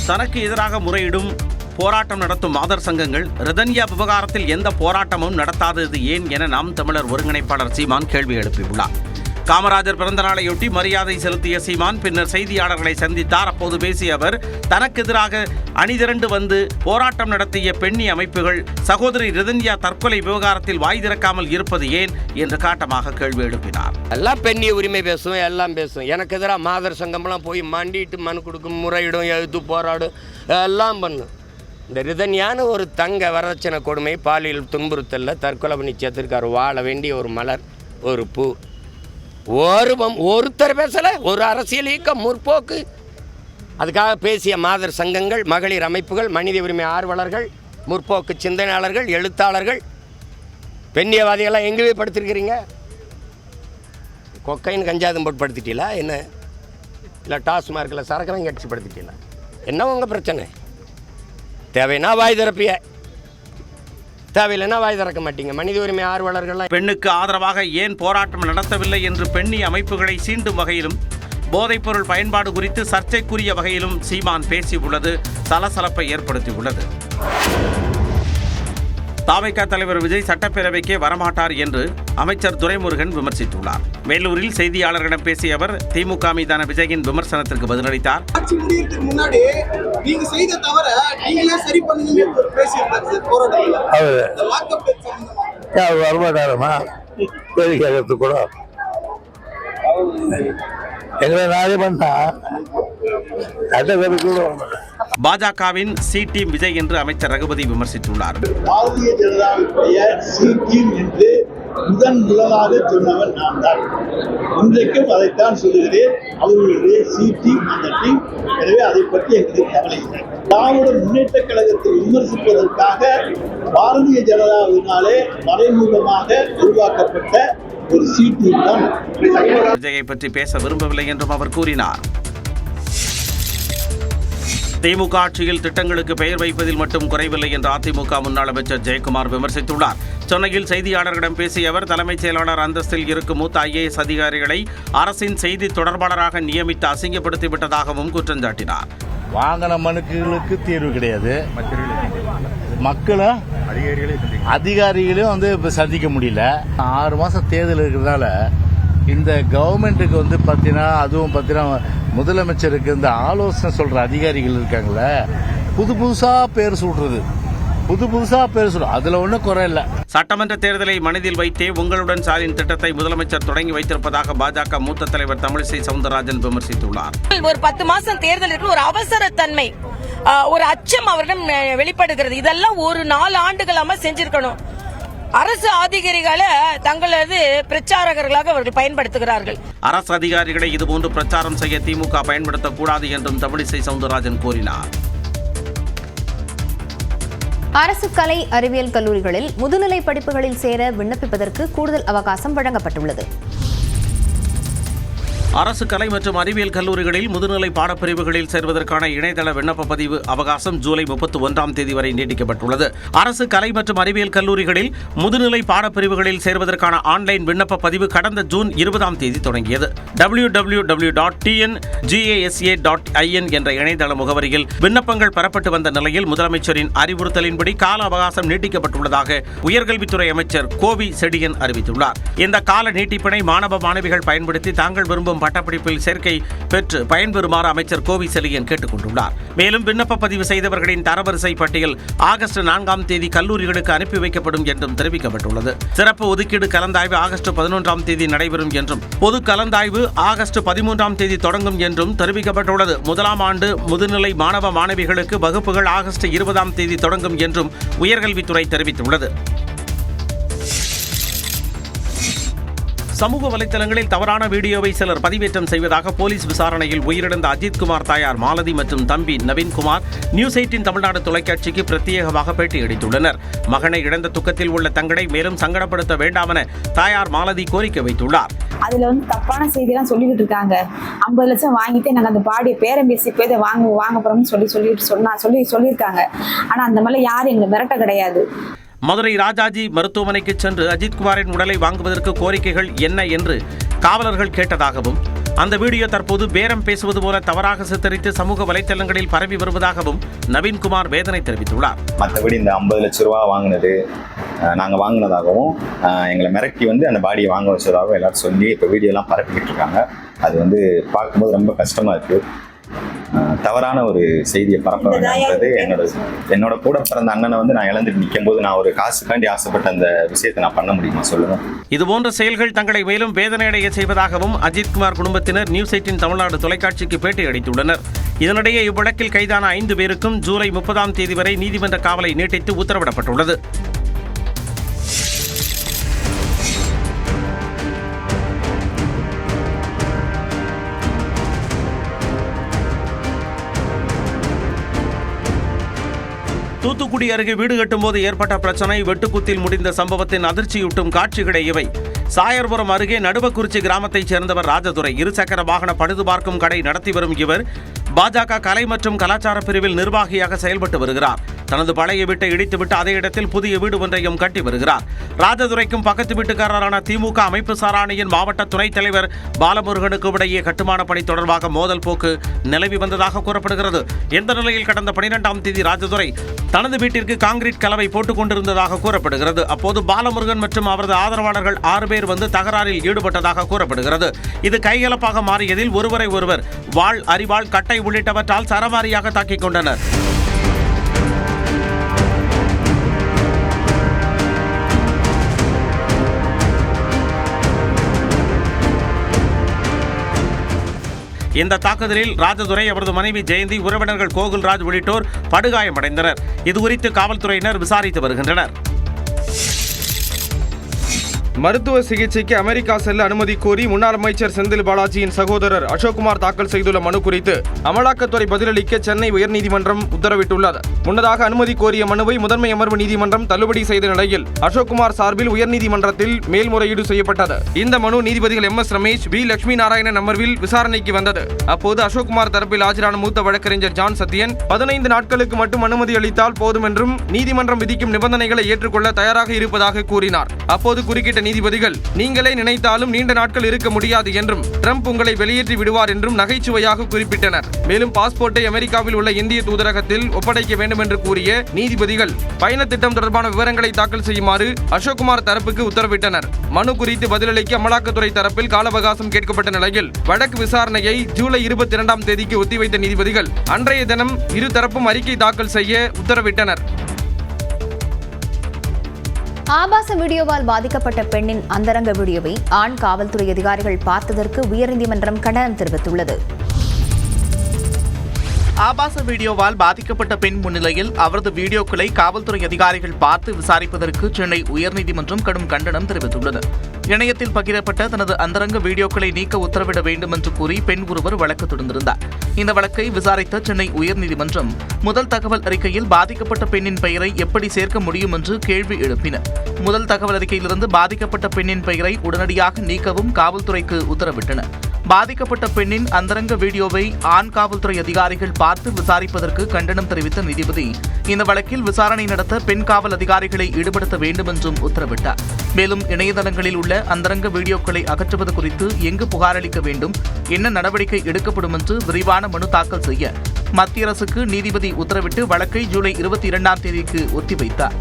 E: தனக்கு எதிராக முறையிடும் போராட்டம் நடத்தும் மாதர் சங்கங்கள் ரிதன்யா விவகாரத்தில் எந்த போராட்டமும் நடத்தாதது ஏன் என நாம் தமிழர் ஒருங்கிணைப்பாளர் சீமான் கேள்வி எழுப்பியுள்ளார். காமராஜர் பிறந்த நாளையொட்டி மரியாதை செலுத்திய சீமான் பின்னர் செய்தியாளர்களை சந்தித்தார். அப்போது பேசிய அவர் தனக்கு எதிராக அணிதிரண்டு வந்து போராட்டம் நடத்திய பெண்ணி அமைப்புகள் சகோதரி ரிதன்யா தற்கொலை விவகாரத்தில் வாய் திறக்காமல் இருப்பது ஏன் என்று காட்டமாக கேள்வி எழுப்பினார்.
Q: எல்லாம் பெண்ணி உரிமை பேசும், எல்லாம் பேசும். எனக்கு எதிராக மாதர் சங்கம்லாம் போய் மாண்டிட்டு மனு கொடுக்கும், முறையிடும், எழுத்து போராடும், எல்லாம் பண்ணும். இந்த ரிதன்யான ஒரு தங்க வரதட்சணை கொடுமை, பாலியல் துன்புறுத்தலில் தற்கொலை பண்ணி சேர்த்திருக்காரு. வாழ வேண்டிய ஒரு மலர், ஒரு பூ. ஒருத்தர் பேசல. ஒரு அரசியல் இயக்கம், முற்போக்கு, அதுக்காக பேசிய மாதர் சங்கங்கள், மகளிர் அமைப்புகள், மனித உரிமை ஆர்வலர்கள், முற்போக்கு சிந்தனையாளர்கள், எழுத்தாளர்கள், பெண்ணியவாதிகள்லாம் எங்கேயே படுத்திருக்கிறீங்க? கொக்கைன்னு கஞ்சாதம் போட்டு படுத்திட்டீங்களா என்ன? இல்லை டாஸ்மார்க்கில் சரக்கரம் கட்சி படுத்திட்டீங்களா? என்ன உங்கள் பிரச்சனை? தேவைன்னா வாய் திறப்பிய, தேவையில்லைன்னா வாய் திறக்க மாட்டீங்க. மனித உரிமை ஆர்வலர்கள்லாம்
E: பெண்ணுக்கு ஆதரவாக ஏன் போராட்டம் நடத்தவில்லை என்று பெண்ணி அமைப்புகளை சீண்டும் வகையிலும் போதைப்பொருள் பயன்பாடு குறித்து சர்ச்சைக்குரிய வகையிலும் சீமான் பேசியுள்ளது சலசலப்பை ஏற்படுத்தியுள்ளது. தாவைக்கா தலைவர் விஜய் சட்டப்பேரவைக்கே வரமாட்டார் என்று அமைச்சர் துரைமுருகன் விமர்சித்துள்ளார். வேலூரில் செய்தியாளர்களிடம் பேசிய அவர் திமுக மீதான விஜயின் விமர்சனத்திற்கு பதிலளித்தார்.
R: ஆட்சி முடியறதுக்கு முன்னாடி நீங்க செய்த தவிர நீங்களே சரி பண்ணுங்க பேசியிருந்தாரு போராட்டத்தில்.
S: வரமாட்டாரமா கேள்வி கேட்கறது கூட எங்களை நாளே பண்ணா
E: பாஜகவின் சி டீம் விஜய் என்று அமைச்சர் ரகுபதி விமர்சித்துள்ளார்.
T: பாரதிய ஜனதாவுடைய சி டீம் என்று முதலாக சொன்னவன் நான் தான். இன்றைக்கும் அதைத்தான் சொல்லுகிறேன். அவர்களுடைய சி டீம் அந்த டீம். எனவே அதை பற்றி எங்களுக்கு கவலை இல்லை. திராவிட முன்னேற்ற கழகத்தை விமர்சிப்பதற்காக பாரதிய ஜனதாவினாலே மறைமுகமாக உருவாக்கப்பட்ட ஒரு சி டீம் தான்.
E: விஜயை பற்றி பேச விரும்பவில்லை என்றும் அவர் கூறினார். திமுக ஆட்சியில் திட்டங்களுக்கு பெயர் வைப்பதில் மட்டும் குறைவில்லை என்று அதிமுக முன்னாள் அமைச்சர் ஜெயக்குமார் விமர்சித்துள்ளார். சென்னையில் செய்தியாளர்களிடம் பேசிய அவர் தலைமைச் செயலாளர் அந்தஸ்தில் இருக்கும் மூத்த IAS அதிகாரிகளை அரசின் செய்தி தொடர்பாளராக நியமித்து அசிங்கப்படுத்திவிட்டதாகவும் குற்றம் சாட்டினார்.
U: வாங்கின மனுக்களுக்கு தீர்வு கிடையாது. மக்களும் அதிகாரிகளையும் இப்போ சந்திக்க முடியல. 6 மாதம் தேர்தல் இருக்கிறதால இந்த கவர்மெண்ட்டுக்கு பார்த்தீங்கன்னா அதுவும் பார்த்தீங்கன்னா முதலமைச்சருக்கு இந்த ஆலோசனை சொல்ற அதிகாரிகள் இருக்காங்களே, புதுசாக பேர் சொல்றது, அதுல ஒன்றும் குறை இல்லை.
E: சட்டமன்ற தேர்தலை மனதில் வைத்தே உங்களுடன் ஸ்டாலின் திட்டத்தை முதலமைச்சர் தொடங்கி வைத்திருப்பதாக பாஜக மூத்த தலைவர் தமிழிசை சவுந்தரராஜன் விமர்சித்துள்ளார்.
V: ஒரு 10 மாசம் தேர்தலுக்கு ஒரு அவசர தன்மை, ஒரு அச்சம் அவரிடம் வெளிப்படுகிறது. இதெல்லாம் ஒரு 4 ஆண்டுகளாக செஞ்சிருக்கணும். அரசு அதிகாரிகளை தங்களது பிரச்சாரகர்களாக அவர்கள் பயன்படுத்துகிறார்கள்.
E: அரசு அதிகாரிகளை இதுபோன்று பிரச்சாரம் செய்ய திமுக பயன்படுத்தக்கூடாது என்றும் தமிழிசை சவுந்தரராஜன் கூறினார்.
A: அரசு கலை அறிவியல் கல்லூரிகளில் முதுநிலை படிப்புகளில் சேர விண்ணப்பிப்பதற்கு கூடுதல் அவகாசம் வழங்கப்பட்டுள்ளது.
E: அரசு கலை மற்றும் அறிவியல் கல்லூரிகளில் முதுநிலை பாடப்பிரிவுகளில் சேர்வதற்கான இணையதள விண்ணப்ப பதிவு அவகாசம் ஜூலை 31ஆம் தேதி வரை நீட்டிக்கப்பட்டுள்ளது. அரசு கலை மற்றும் அறிவியல் கல்லூரிகளில் முதுநிலை பாடப்பிரிவுகளில் சேர்வதற்கான ஆன்லைன் விண்ணப்ப பதிவு கடந்த ஜூன் 20ஆம் தேதி தொடங்கியது. www.tngasa.in என்ற இணையதள முகவரியில் விண்ணப்பங்கள் பெறப்பட்டு வந்த நிலையில் முதலமைச்சரின் அறிவுறுத்தலின்படி கால அவகாசம் நீட்டிக்கப்பட்டுள்ளதாக உயர்கல்வித்துறை அமைச்சர் கோவி செடியன் அறிவித்துள்ளார். இந்த கால நீட்டிப்பினை மாணவ மாணவிகள் பயன்படுத்தி தாங்கள் விரும்பும் பட்டப்படிப்பில் சேர்க்கை பெற்று பயன்பெறுமாறு அமைச்சர் கோவி செலியன் கேட்டுக் கொண்டுள்ளார். மேலும் விண்ணப்ப பதிவு செய்தவர்களின் தரவரிசை பட்டியல் ஆகஸ்ட் 4ஆம் தேதி கல்லூரிகளுக்கு அனுப்பி வைக்கப்படும் என்றும் தெரிவிக்கப்பட்டுள்ளது. சிறப்பு ஒதுக்கீடு கலந்தாய்வு ஆகஸ்ட் 11ஆம் தேதி நடைபெறும் என்றும் பொது கலந்தாய்வு ஆகஸ்ட் 13ஆம் தேதி தொடங்கும் என்றும் தெரிவிக்கப்பட்டுள்ளது. முதலாம் ஆண்டு முதுநிலை மாணவ மாணவிகளுக்கு வகுப்புகள் ஆகஸ்ட் 20ஆம் தேதி தொடங்கும் என்றும் உயர்கல்வித்துறை தெரிவித்துள்ளது. சமூக வலைதளங்களில் தவறான வீடியோவை சிலர் பதிவேற்றம் செய்வதாக போலீஸ் விசாரணையில் உயிரிழந்த அஜித்குமார் தாயார் மாலதி மற்றும் தம்பி நவீன்குமார் நியூஸ் 18 தமிழ்நாடு தொலைக்காட்சிக்கு பிரத்யேகமாக பேட்டியளித்துள்ளனர். மகனை இழந்த துக்கத்தில் உள்ள தங்களை மேலும் சங்கடப்படுத்த வேண்டாம் என தாயார் மாலதி கோரிக்கை வைத்துள்ளார்.
W: அதுல தப்பான செய்தியெல்லாம் சொல்லிட்டு இருக்காங்க. 50 லட்சம் வாங்கிட்டு நாங்கள் அந்த பாடியை பேரம் பேசி போய் வாங்க போறோம்னு சொல்லியிருக்காங்க. ஆனா அந்த மாதிரி யாரும் எங்களை மிரட்ட கிடையாது.
E: மதுரை ராஜாஜி மருத்துவமனைக்கு சென்று அஜித்குமாரின் உடலை வாங்குவதற்கு கோரிக்கைகள் என்ன என்று காவலர்கள் கேட்டதாகவும் அந்த வீடியோ தற்போது பேரம் பேசுவது போல தவறாக சித்தரித்து சமூக வலைதளங்களில் பரவி வருவதாகவும் நவீன்குமார் வேதனை தெரிவித்துள்ளார்.
C: மற்றபடி இந்த 50 லட்ச ரூபா வாங்கினது நாங்கள் வாங்கினதாகவும் எங்களை மிரட்டி அந்த பாடியை வாங்க வச்சதாகவும் எல்லாரும் சொல்லி இப்போ வீடியோலாம் பரப்பிக்கிட்டு இருக்காங்க. அது பார்க்கும்போது ரொம்ப கஷ்டமாக இருக்குது. தவறான ஒரு செய்தியை பரப்ப வேண்டாம்ன்றது என்னோட கூட பிறந்த அண்ணனை நான் இழந்துட்டு நிற்கும் போது நான் ஒரு காசுக்காண்டி ஆசைப்பட்ட அந்த விஷயத்தை நான் பண்ண முடியுமா சொல்லுங்க.
E: இதுபோன்ற செயல்கள் தங்களை மேலும் வேதனையடைய செய்வதாகவும் அஜித்குமார் குடும்பத்தினர் நியூஸ் 18 தமிழ்நாடு தொலைக்காட்சிக்கு பேட்டி அளித்துள்ளனர். இதனிடையே இவ்வழக்கில் கைதான 5 பேருக்கும் ஜூலை 30ஆம் தேதி வரை நீதிமன்ற காவலை நீட்டித்து உத்தரவிடப்பட்டுள்ளது. தூத்துக்குடி அருகே வீடு கட்டும்போது ஏற்பட்ட பிரச்சனை வெட்டுக்குத்தில் முடிந்த சம்பவத்தின் அதிர்ச்சியூட்டும் காட்சிகளே இவை. சாயர்புரம் அருகே நடுவக்குறிச்சி கிராமத்தைச் சேர்ந்தவர் ராஜதுரை. இருசக்கர வாகன பழுது பார்க்கும் கடை நடத்தி வரும் இவர் பாஜக கலை மற்றும் கலாச்சார பிரிவில் நிர்வாகியாக செயல்பட்டு வருகிறார். தனது பழைய வீட்டை இடித்துவிட்டு அதே இடத்தில் புதிய வீடு ஒன்றையும் கட்டி வருகிறார். ராஜதுரைக்கும் பக்கத்து வீட்டுக்காரரான திமுக அமைப்பு சாராணியின் மாவட்ட துணைத் தலைவர் பாலமுருகனுக்கு இடையே கட்டுமான பணி தொடர்பாக மோதல் போக்கு நிலவி வந்ததாக கூறப்படுகிறது. இந்த நிலையில் கடந்த 12ஆம் தேதி ராஜதுரை தனது வீட்டிற்கு கான்கிரீட் கலவை போட்டுக் கொண்டிருந்ததாக கூறப்படுகிறது. அப்போது பாலமுருகன் மற்றும் அவரது ஆதரவாளர்கள் 6 பேர் தகராறில் ஈடுபட்டதாக கூறப்படுகிறது. இது கைகலப்பாக மாறியதில் ஒருவரை ஒருவர் வாள், அரிவாள், கட்டை உள்ளிட்டவற்றால் சரமாரியாக தாக்கிக் கொண்டனர். இந்த தாக்குதலில் ராஜதுரை, அவரது மனைவி ஜெயந்தி, உறவினர்கள் கோகுல்ராஜ் உள்ளிட்டோர் படுகாயமடைந்தனர். இதுகுறித்து காவல்துறையினர் விசாரித்து வருகின்றனர்.
L: மருத்துவ சிகிச்சைக்கு அமெரிக்கா செல்ல அனுமதி கோரி முன்னாள் அமைச்சர் செந்தில் பாலாஜியின் சகோதரர் அசோக்குமார் தாக்கல் செய்துள்ள மனு குறித்து அமலாக்கத்துறை பதிலளிக்க சென்னை உயர்நீதிமன்றம் உத்தரவிட்டுள்ளது. முன்னதாக அனுமதி கோரிய மனுவை முதன்மை அமர்வு நீதிமன்றம் தள்ளுபடி செய்த நிலையில் அசோக்குமார் சார்பில் உயர்நீதிமன்றத்தில் மேல்முறையீடு செய்யப்பட்டது. இந்த மனு நீதிபதிகள் MS ரமேஷ், B லட்சுமி நாராயணன் அமர்வில் விசாரணைக்கு வந்தது. அப்போது அசோக்குமார் தரப்பில் ஆஜரான மூத்த வழக்கறிஞர் ஜான் சத்யன் 15 நாட்களுக்கு மட்டும் அனுமதி அளித்தால் போதும் என்றும் நீதிமன்றம் விதிக்கும் நிபந்தனைகளை ஏற்றுக்கொள்ள தயாராக இருப்பதாக கூறினார். அப்போது குறுக்கிட்ட நீதிபதிகள், நீங்களே நினைத்தாலும் நீண்ட நாட்கள் இருக்க முடியாது என்றும் ட்ரம்ப் உங்களை வெளியேற்றி விடுவார் என்றும் நகைச்சுவையாக குறிப்பிட்டனர். மேலும் பாஸ்போர்ட்டை அமெரிக்காவில் உள்ள இந்திய தூதரகத்தில் ஒப்படைக்க வேண்டும் என்று கூறிய நீதிபதிகள் பயண திட்டம் தொடர்பான விவரங்களை தாக்கல் செய்யுமாறு அசோக்குமார் தரப்புக்கு உத்தரவிட்டனர். மனு குறித்து பதிலளிக்க அமலாக்கத்துறை தரப்பில் கால அவகாசம் கேட்கப்பட்ட நிலையில் வழக்கு விசாரணையை ஜூலை 22ஆம் தேதிக்கு ஒத்திவைத்த நீதிபதிகள் அன்றைய தினம் இருதரப்பும் அறிக்கை தாக்கல் செய்ய உத்தரவிட்டனர்.
A: ஆபாச வீடியோவால் பாதிக்கப்பட்ட பெண்ணின் அந்தரங்க வீடியோவை ஆண் காவல்துறை அதிகாரிகள் பார்த்ததற்கு உயர்நீதிமன்றம் கண்டனம் தெரிவித்துள்ளது.
B: ஆபாச வீடியோவால் பாதிக்கப்பட்ட பெண் முன்னிலையில் அவரது வீடியோக்களை காவல்துறை அதிகாரிகள் பார்த்து விசாரிப்பதற்கு சென்னை உயர்நீதிமன்றம் கடும் கண்டனம் தெரிவித்துள்ளது. இணையத்தில் பகிரப்பட்ட தனது அந்தரங்க வீடியோக்களை நீக்க உத்தரவிட வேண்டும் என்று கூறி பெண் ஒருவர் வழக்கு தொடர்ந்திருந்தார். இந்த வழக்கை விசாரித்த சென்னை உயர்நீதிமன்றம் முதல் தகவல் அறிக்கையில் பாதிக்கப்பட்ட பெண்ணின் பெயரை எப்படி சேர்க்க முடியும் என்று கேள்வி எழுப்பினர். முதல் தகவல் அறிக்கையிலிருந்து பாதிக்கப்பட்ட பெண்ணின் பெயரை உடனடியாக நீக்கவும் காவல்துறைக்கு உத்தரவிட்டனர். பாதிக்கப்பட்ட பெண்ணின் அந்தரங்க வீடியோவை ஆண் காவல்துறை அதிகாரிகள் பார்த்து விசாரிப்பதற்கு கண்டனம் தெரிவித்த நீதிபதி இந்த வழக்கில் விசாரணை நடத்த பெண் காவல் அதிகாரிகளை ஈடுபடுத்த வேண்டும் என்றும் உத்தரவிட்டார். மேலும் இணையதளங்களில் உள்ள அந்தரங்க வீடியோக்களை அகற்றுவது குறித்து எங்கு புகார் அளிக்க வேண்டும், என்ன நடவடிக்கை எடுக்கப்படும் என்று விரிவான மனு தாக்கல் செய்ய மத்திய அரசுக்கு நீதிபதி உத்தரவிட்டு வழக்கை ஜூலை 22ஆம் தேதிக்கு ஒத்திவைத்தார்.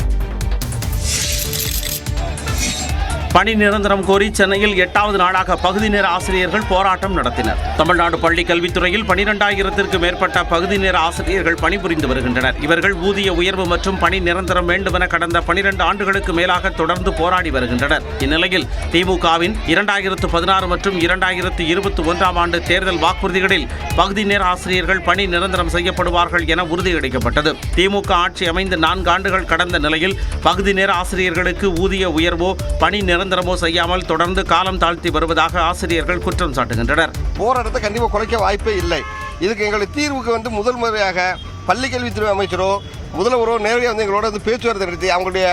E: பணி நிரந்தரம் கோரி சென்னையில் 8வது நாளாக பகுதி நேர ஆசிரியர்கள் போராட்டம் நடத்தினர். தமிழ்நாடு பள்ளி கல்வித்துறையில் 12,000த்திற்கும் மேற்பட்ட பகுதி நேர ஆசிரியர்கள் பணிபுரிந்து வருகின்றனர். இவர்கள் ஊதிய உயர்வு மற்றும் பணி நிரந்தரம் வேண்டுமென கடந்த 12 ஆண்டுகளுக்கு மேலாக தொடர்ந்து போராடி வருகின்றனர். இந்நிலையில் திமுகவின் 2016 மற்றும் 2021ஆம் ஆண்டு தேர்தல் வாக்குறுதிகளில் பகுதி நேர ஆசிரியர்கள் பணி நிரந்தரம் செய்யப்படுவார்கள் என உறுதியளிக்கப்பட்டது. திமுக ஆட்சி அமைந்து 4 ஆண்டுகள் கடந்த நிலையில் பகுதி நேர ஆசிரியர்களுக்கு ஊதிய உயர்வோ பணி நிரந்தரமோ செய்யாமல் தொடர்ந்து காலம் தாழ்த்தி வருவதாக ஆசிரியர்கள் குற்றம் சாட்டுகின்றனர்.
D: போராட்டத்தை கண்டிப்பாக குறைக்க வாய்ப்பே இல்லை. இதுக்கு எங்களுக்கு தீர்வுக்கு முதல் முறையாக பள்ளி கல்வித்துறை அமைச்சரோ முதல்வரோ நேரடியாக எங்களோட பேச்சுவார்த்தை நடத்தி அவங்களுடைய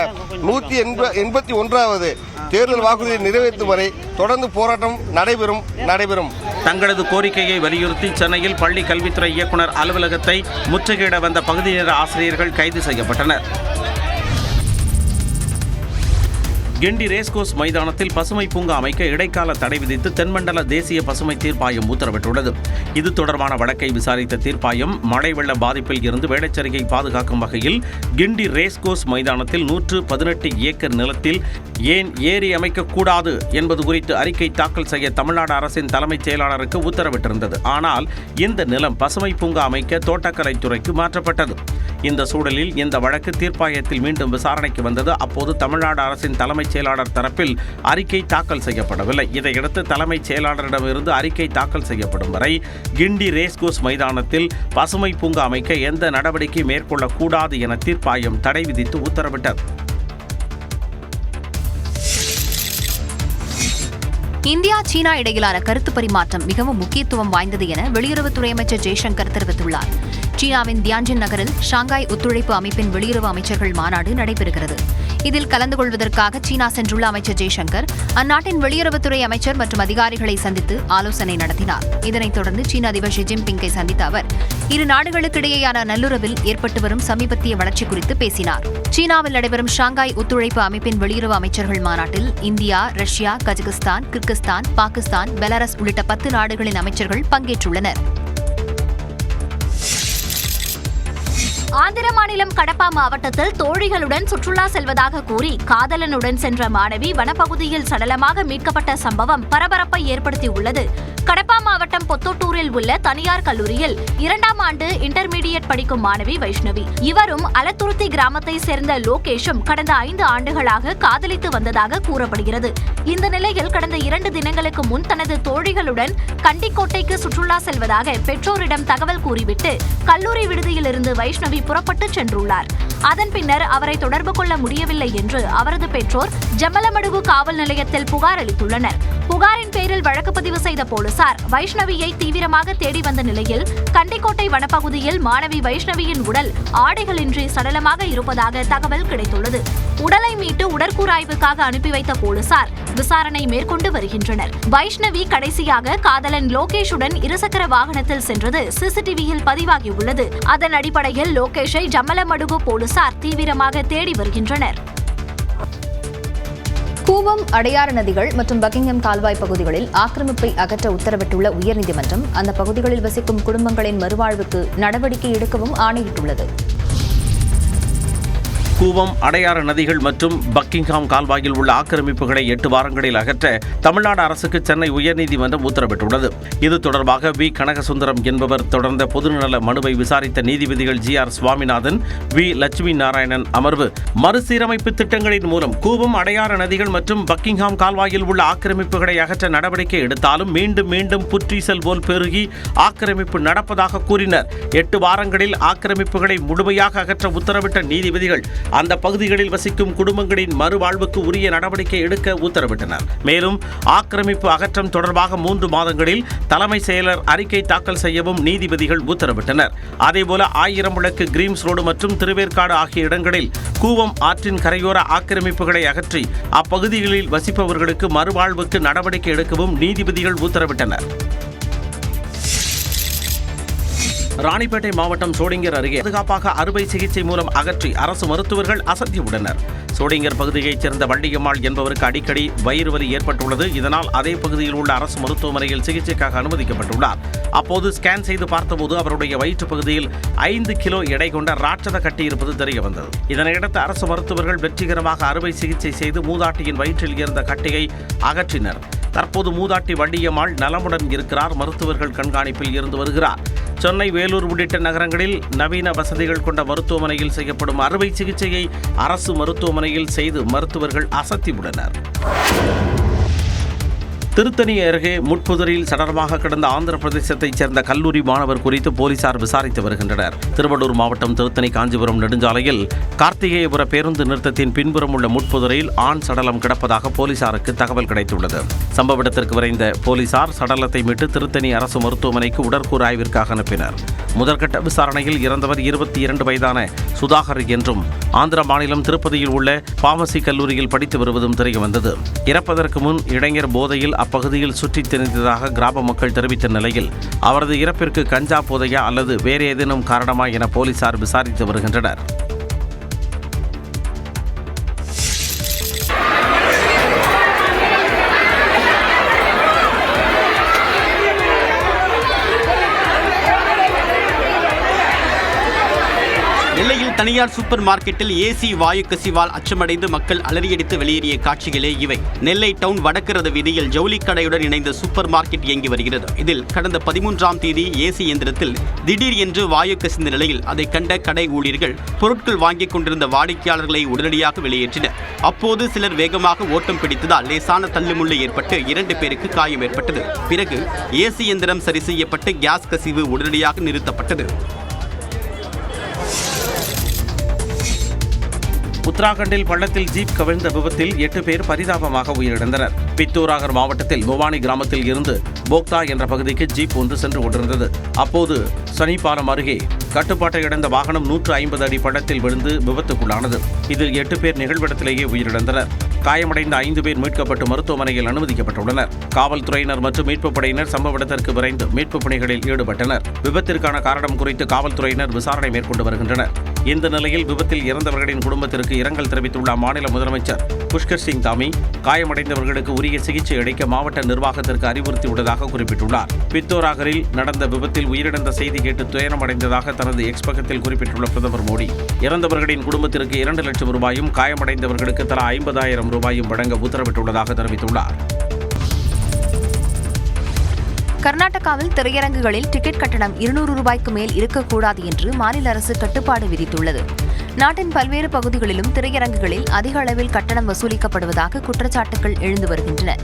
D: 181வது தேர்தல் வாக்குறுதியை நிறைவேற்றும் வரை தொடர்ந்து போராட்டம் நடைபெறும்.
E: தங்களது கோரிக்கையை வலியுறுத்தி சென்னையில் பள்ளி கல்வித்துறை இயக்குநர் அலுவலகத்தை முற்றுகையிட வந்த பகுதி நேர ஆசிரியர்கள் கைது செய்யப்பட்டனர். கிண்டி ரேஸ்கோர்ஸ் மைதானத்தில் பசுமை பூங்கா அமைக்க இடைக்கால தடை விதித்து தென்மண்டல தேசிய பசுமை தீர்ப்பாயம் உத்தரவிட்டுள்ளது. இது தொடர்பான வழக்கை விசாரித்த தீர்ப்பாயம் மழை வெள்ள பாதிப்பில் இருந்து வேளச்சேரியை பாதுகாக்கும் வகையில் கிண்டி ரேஸ்கோர்ஸ் மைதானத்தில் 118 ஏக்கர் நிலத்தில் ஏன் ஏரி அமைக்கக்கூடாது என்பது குறித்து அறிக்கை தாக்கல் செய்ய தமிழ்நாடு அரசின் தலைமைச் செயலாளருக்கு உத்தரவிட்டிருந்தது. ஆனால் இந்த நிலம் பசுமை பூங்கா அமைக்க தோட்டக்கலைத்துறைக்கு மாற்றப்பட்டது. இந்த சூழலில் இந்த வழக்கு தீர்ப்பாயத்தில் மீண்டும் விசாரணைக்கு வந்தது. அப்போது தமிழ்நாடு அரசின் தலைமைச் செயலாளர் தரப்பில் அறிக்கை தாக்கல் செய்யப்படவில்லை. இதையடுத்து தலைமைச் செயலாளரிடமிருந்து அறிக்கை தாக்கல் செய்யப்படும் வரை கிண்டி ரேஸ்கோர்ஸ் மைதானத்தில் பசுமை பூங்கா அமைக்க எந்த நடவடிக்கை மேற்கொள்ளக்கூடாது என தீர்ப்பாயம் தடை விதித்து உத்தரவிட்டது.
A: இந்தியா சீனா இடையிலான கருத்து பரிமாற்றம் மிகவும் முக்கியத்துவம் வாய்ந்தது என வெளியுறவுத்துறை அமைச்சர் ஜெய்சங்கர் தெரிவித்துள்ளார். சீனாவின் தியான்ஜின் நகரில் ஷாங்காய் ஒத்துழைப்பு அமைப்பின் வெளியுறவு அமைச்சர்கள் மாநாடு நடைபெறுகிறது. இதில் கலந்து கொள்வதற்காக சீனா சென்றுள்ள அமைச்சர் ஜெய்சங்கர் அந்நாட்டின் வெளியுறவுத்துறை அமைச்சர் மற்றும் அதிகாரிகளை சந்தித்து ஆலோசனை நடத்தினார். இதனைத் தொடர்ந்து சீன அதிபர் ஷி ஜின்பிங்கை சந்தித்த அவர் இரு நாடுகளுக்கிடையேயான நல்லுறவில் ஏற்பட்டு வரும் சமீபத்திய வளர்ச்சி குறித்து பேசினார். சீனாவில் நடைபெறும் ஷாங்காய் ஒத்துழைப்பு அமைப்பின் வெளியுறவு அமைச்சர்கள் மாநாட்டில் India, Russia, Kazakhstan, Kyrgyzstan, Pakistan, Belarus உள்ளிட்ட 10 நாடுகளின் அமைச்சர்கள் பங்கேற்றுள்ளனர்.
I: ஆந்திர மாநிலம் கடப்பா மாவட்டத்தில் தோழிகளுடன் சுற்றுலா செல்வதாக கூறி காதலனுடன் சென்ற மாணவி வனப்பகுதியில் சடலமாக மீட்கப்பட்ட சம்பவம் பரபரப்பை ஏற்படுத்தியுள்ளது. கடப்பா மாவட்டம் பொத்தோட்டூரில் உள்ள தனியார் கல்லூரியில் 2ஆம் ஆண்டு இன்டர்மீடியட் படிக்கும் மாணவி வைஷ்ணவி. இவரும் அலத்துருத்தி கிராமத்தை சேர்ந்த லோகேஷும் கடந்த 5 ஆண்டுகளாக காதலித்து வந்ததாக கூறப்படுகிறது. இந்த நிலையில் கடந்த 2 தினங்களுக்கு முன் தனது தோழிகளுடன் கண்டிக்கோட்டைக்கு சுற்றுலா செல்வதாக பெற்றோரிடம் தகவல் கூறிவிட்டு கல்லூரி விடுதியிலிருந்து வைஷ்ணவி புறப்பட்டு சென்றுள்ளார். அதன் பின்னர் அவரை தொடர்பு கொள்ள முடியவில்லை என்று அவரது பெற்றோர் ஜம்மலமடுகு காவல் நிலையத்தில் புகார் அளித்துள்ளனர். புகாரின் பேரில் வழக்கு பதிவு செய்த போலீசார் வைஷ்ணவியை தீவிரமாக தேடி வந்த நிலையில் கண்டிக்கோட்டை வனப்பகுதியில் மாணவி வைஷ்ணவியின் உடல் ஆடைகளின்றி சடலமாக இருப்பதாக தகவல் கிடைத்துள்ளது. உடலை மீட்டு உடற்கூறாய்வுக்காக அனுப்பி வைத்த போலீசார் விசாரணை மேற்கொண்டு வருகின்றனர். வைஷ்ணவி கடைசியாக காதலன் லோகேஷுடன் இருசக்கர வாகனத்தில் சென்றது சிசிடிவியில் பதிவாகியுள்ளது. அதன் அடிப்படையில் லோகேஷை ஜம்மலமடுகு போலீசார் தீவிரமாக தேடி வருகின்றனர்.
A: கூவம், அடையாறு நதிகள் மற்றும் பக்கிங்ஹாம் கால்வாய் பகுதிகளில் ஆக்கிரமிப்பை அகற்ற உத்தரவிட்டுள்ள உயர்நீதிமன்றம் அந்த பகுதிகளில் வசிக்கும் குடும்பங்களின் மறுவாழ்வுக்கு நடவடிக்கை எடுக்கவும் ஆணையிட்டுள்ளது.
E: கூவம், அடையாறு நதிகள் மற்றும் பக்கிங்ஹாம் கால்வாயில் உள்ள ஆக்கிரமிப்புகளை 8 வாரங்களில் அகற்ற தமிழ்நாடு அரசுக்கு சென்னை உயர்நீதிமன்றம் உத்தரவிட்டுள்ளது. இது தொடர்பாக வி. கனகசுந்தரம் என்பவர் தொடர்ந்த பொதுநல மனுவை விசாரித்த நீதிபதிகள் ஜி.ஆர். சுவாமிநாதன், வி. லட்சுமி நாராயணன் அமர்வு மறுசீரமைப்பு திட்டங்களின் மூலம் கூவம், அடையாறு நதிகள் மற்றும் பக்கிங்ஹாம் கால்வாயில் உள்ள ஆக்கிரமிப்புகளை அகற்ற நடவடிக்கை எடுத்தாலும் மீண்டும் மீண்டும் புற்றீசல் போல் பெருகி ஆக்கிரமிப்பு நடப்பதாக கூறினர். 8 வாரங்களில் ஆக்கிரமிப்புகளை முழுமையாக அகற்ற உத்தரவிட்ட நீதிபதிகள் அந்த பகுதிகளில் வசிக்கும் குடும்பங்களின் மறுவாழ்வுக்கு உரிய நடவடிக்கை எடுக்க உத்தரவிட்டனர். மேலும் ஆக்கிரமிப்பு அகற்றம் தொடர்பாக 3 மாதங்களில் தலைமை செயலர் அறிக்கை தாக்கல் செய்யவும் நீதிபதிகள் உத்தரவிட்டனர். அதேபோல 1000 விளக்கு, கிரீம்ஸ் ரோடு மற்றும் திருவேற்காடு ஆகிய இடங்களில் கூவம் ஆற்றின் கரையோர ஆக்கிரமிப்புகளை அகற்றி அப்பகுதிகளில் வசிப்பவர்களுக்கு மறுவாழ்வுக்கு நடவடிக்கை எடுக்கவும் நீதிபதிகள் உத்தரவிட்டனர். ராணிப்பேட்டை மாவட்டம் சோளிங்கர் அருகே பாதுகாப்பாக அறுவை சிகிச்சை மூலம் அகற்றி அரசு மருத்துவர்கள் அசத்தியுள்ளனர். சோளிங்கர் பகுதியைச் சேர்ந்த வள்ளியம்மாள் என்பவருக்கு அடிக்கடி வயிறு வலி ஏற்பட்டுள்ளது. இதனால் அதே பகுதியில் உள்ள அரசு மருத்துவமனையில் சிகிச்சைக்காக அனுமதிக்கப்பட்டுள்ளார். அப்போது ஸ்கேன் செய்து பார்த்தபோது அவருடைய வயிற்று பகுதியில் 5 கிலோ எடை கொண்ட ராட்சத கட்டி இருப்பது தெரியவந்தது. இதனையடுத்து அரசு மருத்துவர்கள் வெற்றிகரமாக அறுவை சிகிச்சை செய்து மூதாட்டியின் வயிற்றில் இருந்த கட்டியை அகற்றினர். தற்போது மூதாட்டி வள்ளியம்மாள் நலமுடன் இருக்கிறார். மருத்துவர்கள் கண்காணிப்பில் இருந்து வருகிறார். சென்னை, வேலூர் உள்ளிட்ட நகரங்களில் நவீன வசதிகள் கொண்ட மருத்துவமனையில் செய்யப்படும் அறுவை சிகிச்சையை அரசு மருத்துவமனையில் செய்து மருத்துவர்கள் அசத்தியுள்ளனர். திருத்தணி அருகே முட்புதரில் சடலமாக கிடந்த ஆந்திர பிரதேசத்தைச் சேர்ந்த கல்லூரி மாணவர் குறித்து போலீசார் விசாரித்து வருகின்றனர். திருவள்ளூர் மாவட்டம் திருத்தணி காஞ்சிபுரம் நெடுஞ்சாலையில் கார்த்திகேயபுர பேருந்து நிறுத்தத்தின் பின்புறம் உள்ள முட்புதரில் ஆண் சடலம் கிடப்பதாக போலீசாருக்கு தகவல் கிடைத்துள்ளது. சம்பவ இடத்திற்கு விரைந்த போலீசார் சடலத்தை மீட்டு திருத்தணி அரசு மருத்துவமனைக்கு உடற்கூறு ஆய்விற்காக அனுப்பினர். முதற்கட்ட விசாரணையில் இறந்தவர் 22 வயதான சுதாகர் என்றும் ஆந்திர மாநிலம் திருப்பதியில் உள்ள பார்மசி கல்லூரியில் படித்து வருவதும் தெரியவந்தது. இறப்பதற்கு முன் இளைஞர் போதையில் அப்பகுதியில் சுற்றித் திரிந்ததாக கிராம மக்கள் தெரிவித்த நிலையில் அவரது இறப்பிற்கு கஞ்சா போதையா அல்லது வேறு ஏதேனும் காரணமா என போலீசார் விசாரித்து வருகின்றனர்.
H: தனியார் சூப்பர் மார்க்கெட்டில் ஏசி வாயு கசிவால் அச்சமடைந்து மக்கள் அலறியடித்து வெளியேறிய காட்சிகளே இவை. நெல்லை டவுன் வடக்கு வீதியில் ஜவுளி கடையுடன் இணைந்த சூப்பர் மார்க்கெட் இயங்கி வருகிறது. இதில் கடந்த 13ஆம் தேதி ஏசி இயந்திரத்தில் திடீர் என்று வாயு கசிந்த நிலையில் அதை கண்ட கடை ஊழியர்கள் பொருட்கள் வாங்கிக் கொண்டிருந்த வாடிக்கையாளர்களை உடனடியாக வெளியேற்றினர். அப்போது சிலர் வேகமாக ஓட்டம் பிடித்ததால் லேசான தள்ளுமுள்ளு ஏற்பட்டு 2 பேருக்கு காயம் ஏற்பட்டது. பிறகு ஏசி இயந்திரம் சரி செய்யப்பட்டு கேஸ் கசிவு உடனடியாக நிறுத்தப்பட்டது. உத்தராகண்டில் பள்ளத்தில் ஜீப் கவிழ்ந்த விபத்தில் 8 பேர் பரிதாபமாக உயிரிழந்தனர். பித்தூராகர் மாவட்டத்தில் புவானி கிராமத்தில் இருந்து போக்தா என்ற பகுதிக்கு ஜீப் ஒன்று சென்று கொண்டிருந்தது. அப்போது சனிப்பாலம் அருகே கட்டுப்பாட்டை இழந்த வாகனம் 150 அடி பள்ளத்தில் விழுந்து விபத்துக்குள்ளானது. இதில் 8 பேர் நிகழ்விடத்திலேயே உயிரிழந்தனர். காயமடைந்த 5 பேர் மீட்கப்பட்டு மருத்துவமனையில் அனுமதிக்கப்பட்டுள்ளனர். காவல்துறையினர் மற்றும் மீட்புப் படையினர் சம்பவ இடத்திற்கு விரைந்து மீட்புப் பணிகளில் ஈடுபட்டனர். விபத்திற்கான காரணம் குறித்து காவல்துறையினர் விசாரணை மேற்கொண்டு வருகின்றனர். இந்த நிலையில் விபத்தில் இறந்தவர்களின் குடும்பத்திற்கு இரங்கல் தெரிவித்துள்ள அம்மாநில முதலமைச்சர் புஷ்கர் சிங் தாமி காயமடைந்தவர்களுக்கு உரிய சிகிச்சை அளிக்க மாவட்ட நிர்வாகத்திற்கு அறிவுறுத்தியுள்ளதாக குறிப்பிட்டுள்ளார். பித்தோராகரில் நடந்த விபத்தில் உயிரிழந்த செய்தி கேட்டு துயரமடைந்ததாக தனது எக்ஸ் பக்கத்தில் குறிப்பிட்டுள்ள பிரதமர் மோடி இறந்தவர்களின் குடும்பத்திற்கு 2 லட்சம் ரூபாயும் காயமடைந்தவர்களுக்கு தலா 50,000 ரூபாயும் வழங்க உத்தரவிட்டுள்ளதாக தெரிவித்துள்ளார்.
A: கர்நாடகாவில் திரையரங்குகளில் டிக்கெட் கட்டணம் 200 ரூபாய்க்கு மேல் இருக்கக்கூடாது என்று மாநில அரசு கட்டுப்பாடு விதித்துள்ளது. நாட்டின் பல்வேறு பகுதிகளிலும் திரையரங்குகளில் அதிக அளவில் கட்டணம் வசூலிக்கப்படுவதாக குற்றச்சாட்டுகள் எழுந்து வருகின்றன.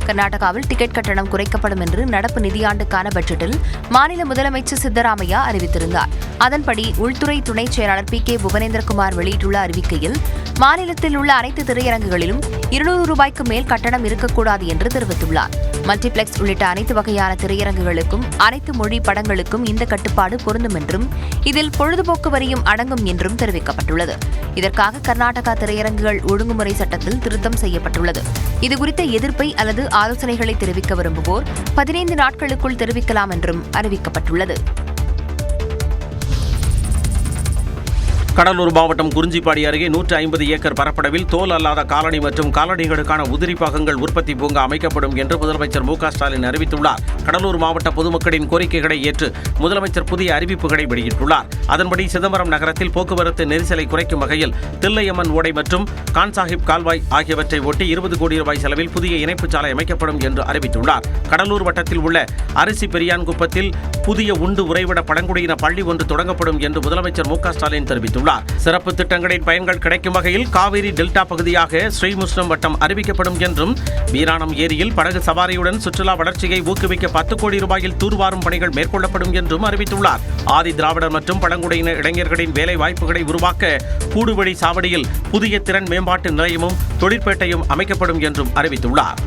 A: கர்நாடகாவில் டிக்கெட் கட்டணம் குறைக்கப்படும் என்று நடப்பு நிதியாண்டுக்கான பட்ஜெட்டில் மாநில முதலமைச்சர் சித்தராமையா அறிவித்திருந்தார். அதன்படி உள்துறை துணை செயலாளர் PK புவனேந்திரகுமார் வெளியிட்டுள்ள அறிவிக்கையில் மாநிலத்தில் உள்ள அனைத்து திரையரங்குகளிலும் 200 ரூபாய்க்கு மேல் கட்டணம் இருக்கக்கூடாது என்று தெரிவித்துள்ளார். மல்டிபிளெக்ஸ் உள்ளிட்ட அனைத்து வகையான திரையரங்குகளுக்கும் அனைத்து மொழி படங்களுக்கும் இந்த கட்டுப்பாடு பொருந்தும் என்றும் இதில் பொழுதுபோக்கு வரியும் அடங்கும் என்றும் தெரிவிக்கப்பட்டுள்ளது. இதற்காக கர்நாடகா திரையரங்குகள் ஒழுங்குமுறை சட்டத்தில் திருத்தம் செய்யப்பட்டுள்ளது. இதுகுறித்த எதிர்ப்பை அல்லது ஆலோசனைகளை தெரிவிக்க விரும்புவோர் 15 நாட்களுக்குள் தெரிவிக்கலாம் என்றும் அறிவிக்கப்பட்டுள்ளது.
E: கடலூர் மாவட்டம் குறிஞ்சிப்பாடி அருகே 150 ஏக்கர் பரப்பளவில் தோல் அல்லாத காலணி மற்றும் காலணிகளுக்கான உதிரி பாகங்கள் உற்பத்தி பூங்கா அமைக்கப்படும் என்று முதலமைச்சர் மு க ஸ்டாலின் அறிவித்துள்ளார். கடலூர் மாவட்ட பொதுமக்களின் கோரிக்கைகளை ஏற்று முதலமைச்சர் புதிய அறிவிப்புகளை வெளியிட்டுள்ளார். அதன்படி சிதம்பரம் நகரத்தில் போக்குவரத்து நெரிசலை குறைக்கும் வகையில் தில்லையம்மன் ஓடை மற்றும் கான்சாஹிப் கால்வாய் ஆகியவற்றை ஒட்டி 20 கோடி ரூபாய் செலவில் புதிய இணைப்புச் சாலை அமைக்கப்படும் என்று அறிவித்துள்ளார். கடலூர் வட்டத்தில் உள்ள அரிசி பெரியான் குப்பத்தில் புதிய உண்டு உறைவிட பழங்குடியின பள்ளி ஒன்று தொடங்கப்படும் என்று முதலமைச்சர் மு க ஸ்டாலின் தெரிவித்துள்ளார். சிறப்பு திட்டங்களின் பயன்கள் கிடைக்கும் வகையில் காவிரி டெல்டா பகுதியாக ஸ்ரீமுஷ்ணம் வட்டம் அறிவிக்கப்படும் என்றும் வீராணம் ஏரியில் படகு சவாரியுடன் சுற்றுலா வளர்ச்சியை ஊக்குவிக்க 10 கோடி ரூபாயில் தூர்வாரும் பணிகள் மேற்கொள்ளப்படும் என்றும் அறிவித்துள்ளார். ஆதி திராவிடர் மற்றும் பழங்குடியின இளைஞர்களின் வேலை வாய்ப்புகளை உருவாக்க கூடுவழி சாவடியில் புதிய திறன் மேம்பாட்டு நிலையமும் தொழிற்பேட்டையும் அமைக்கப்படும் என்றும் அறிவித்துள்ளார்.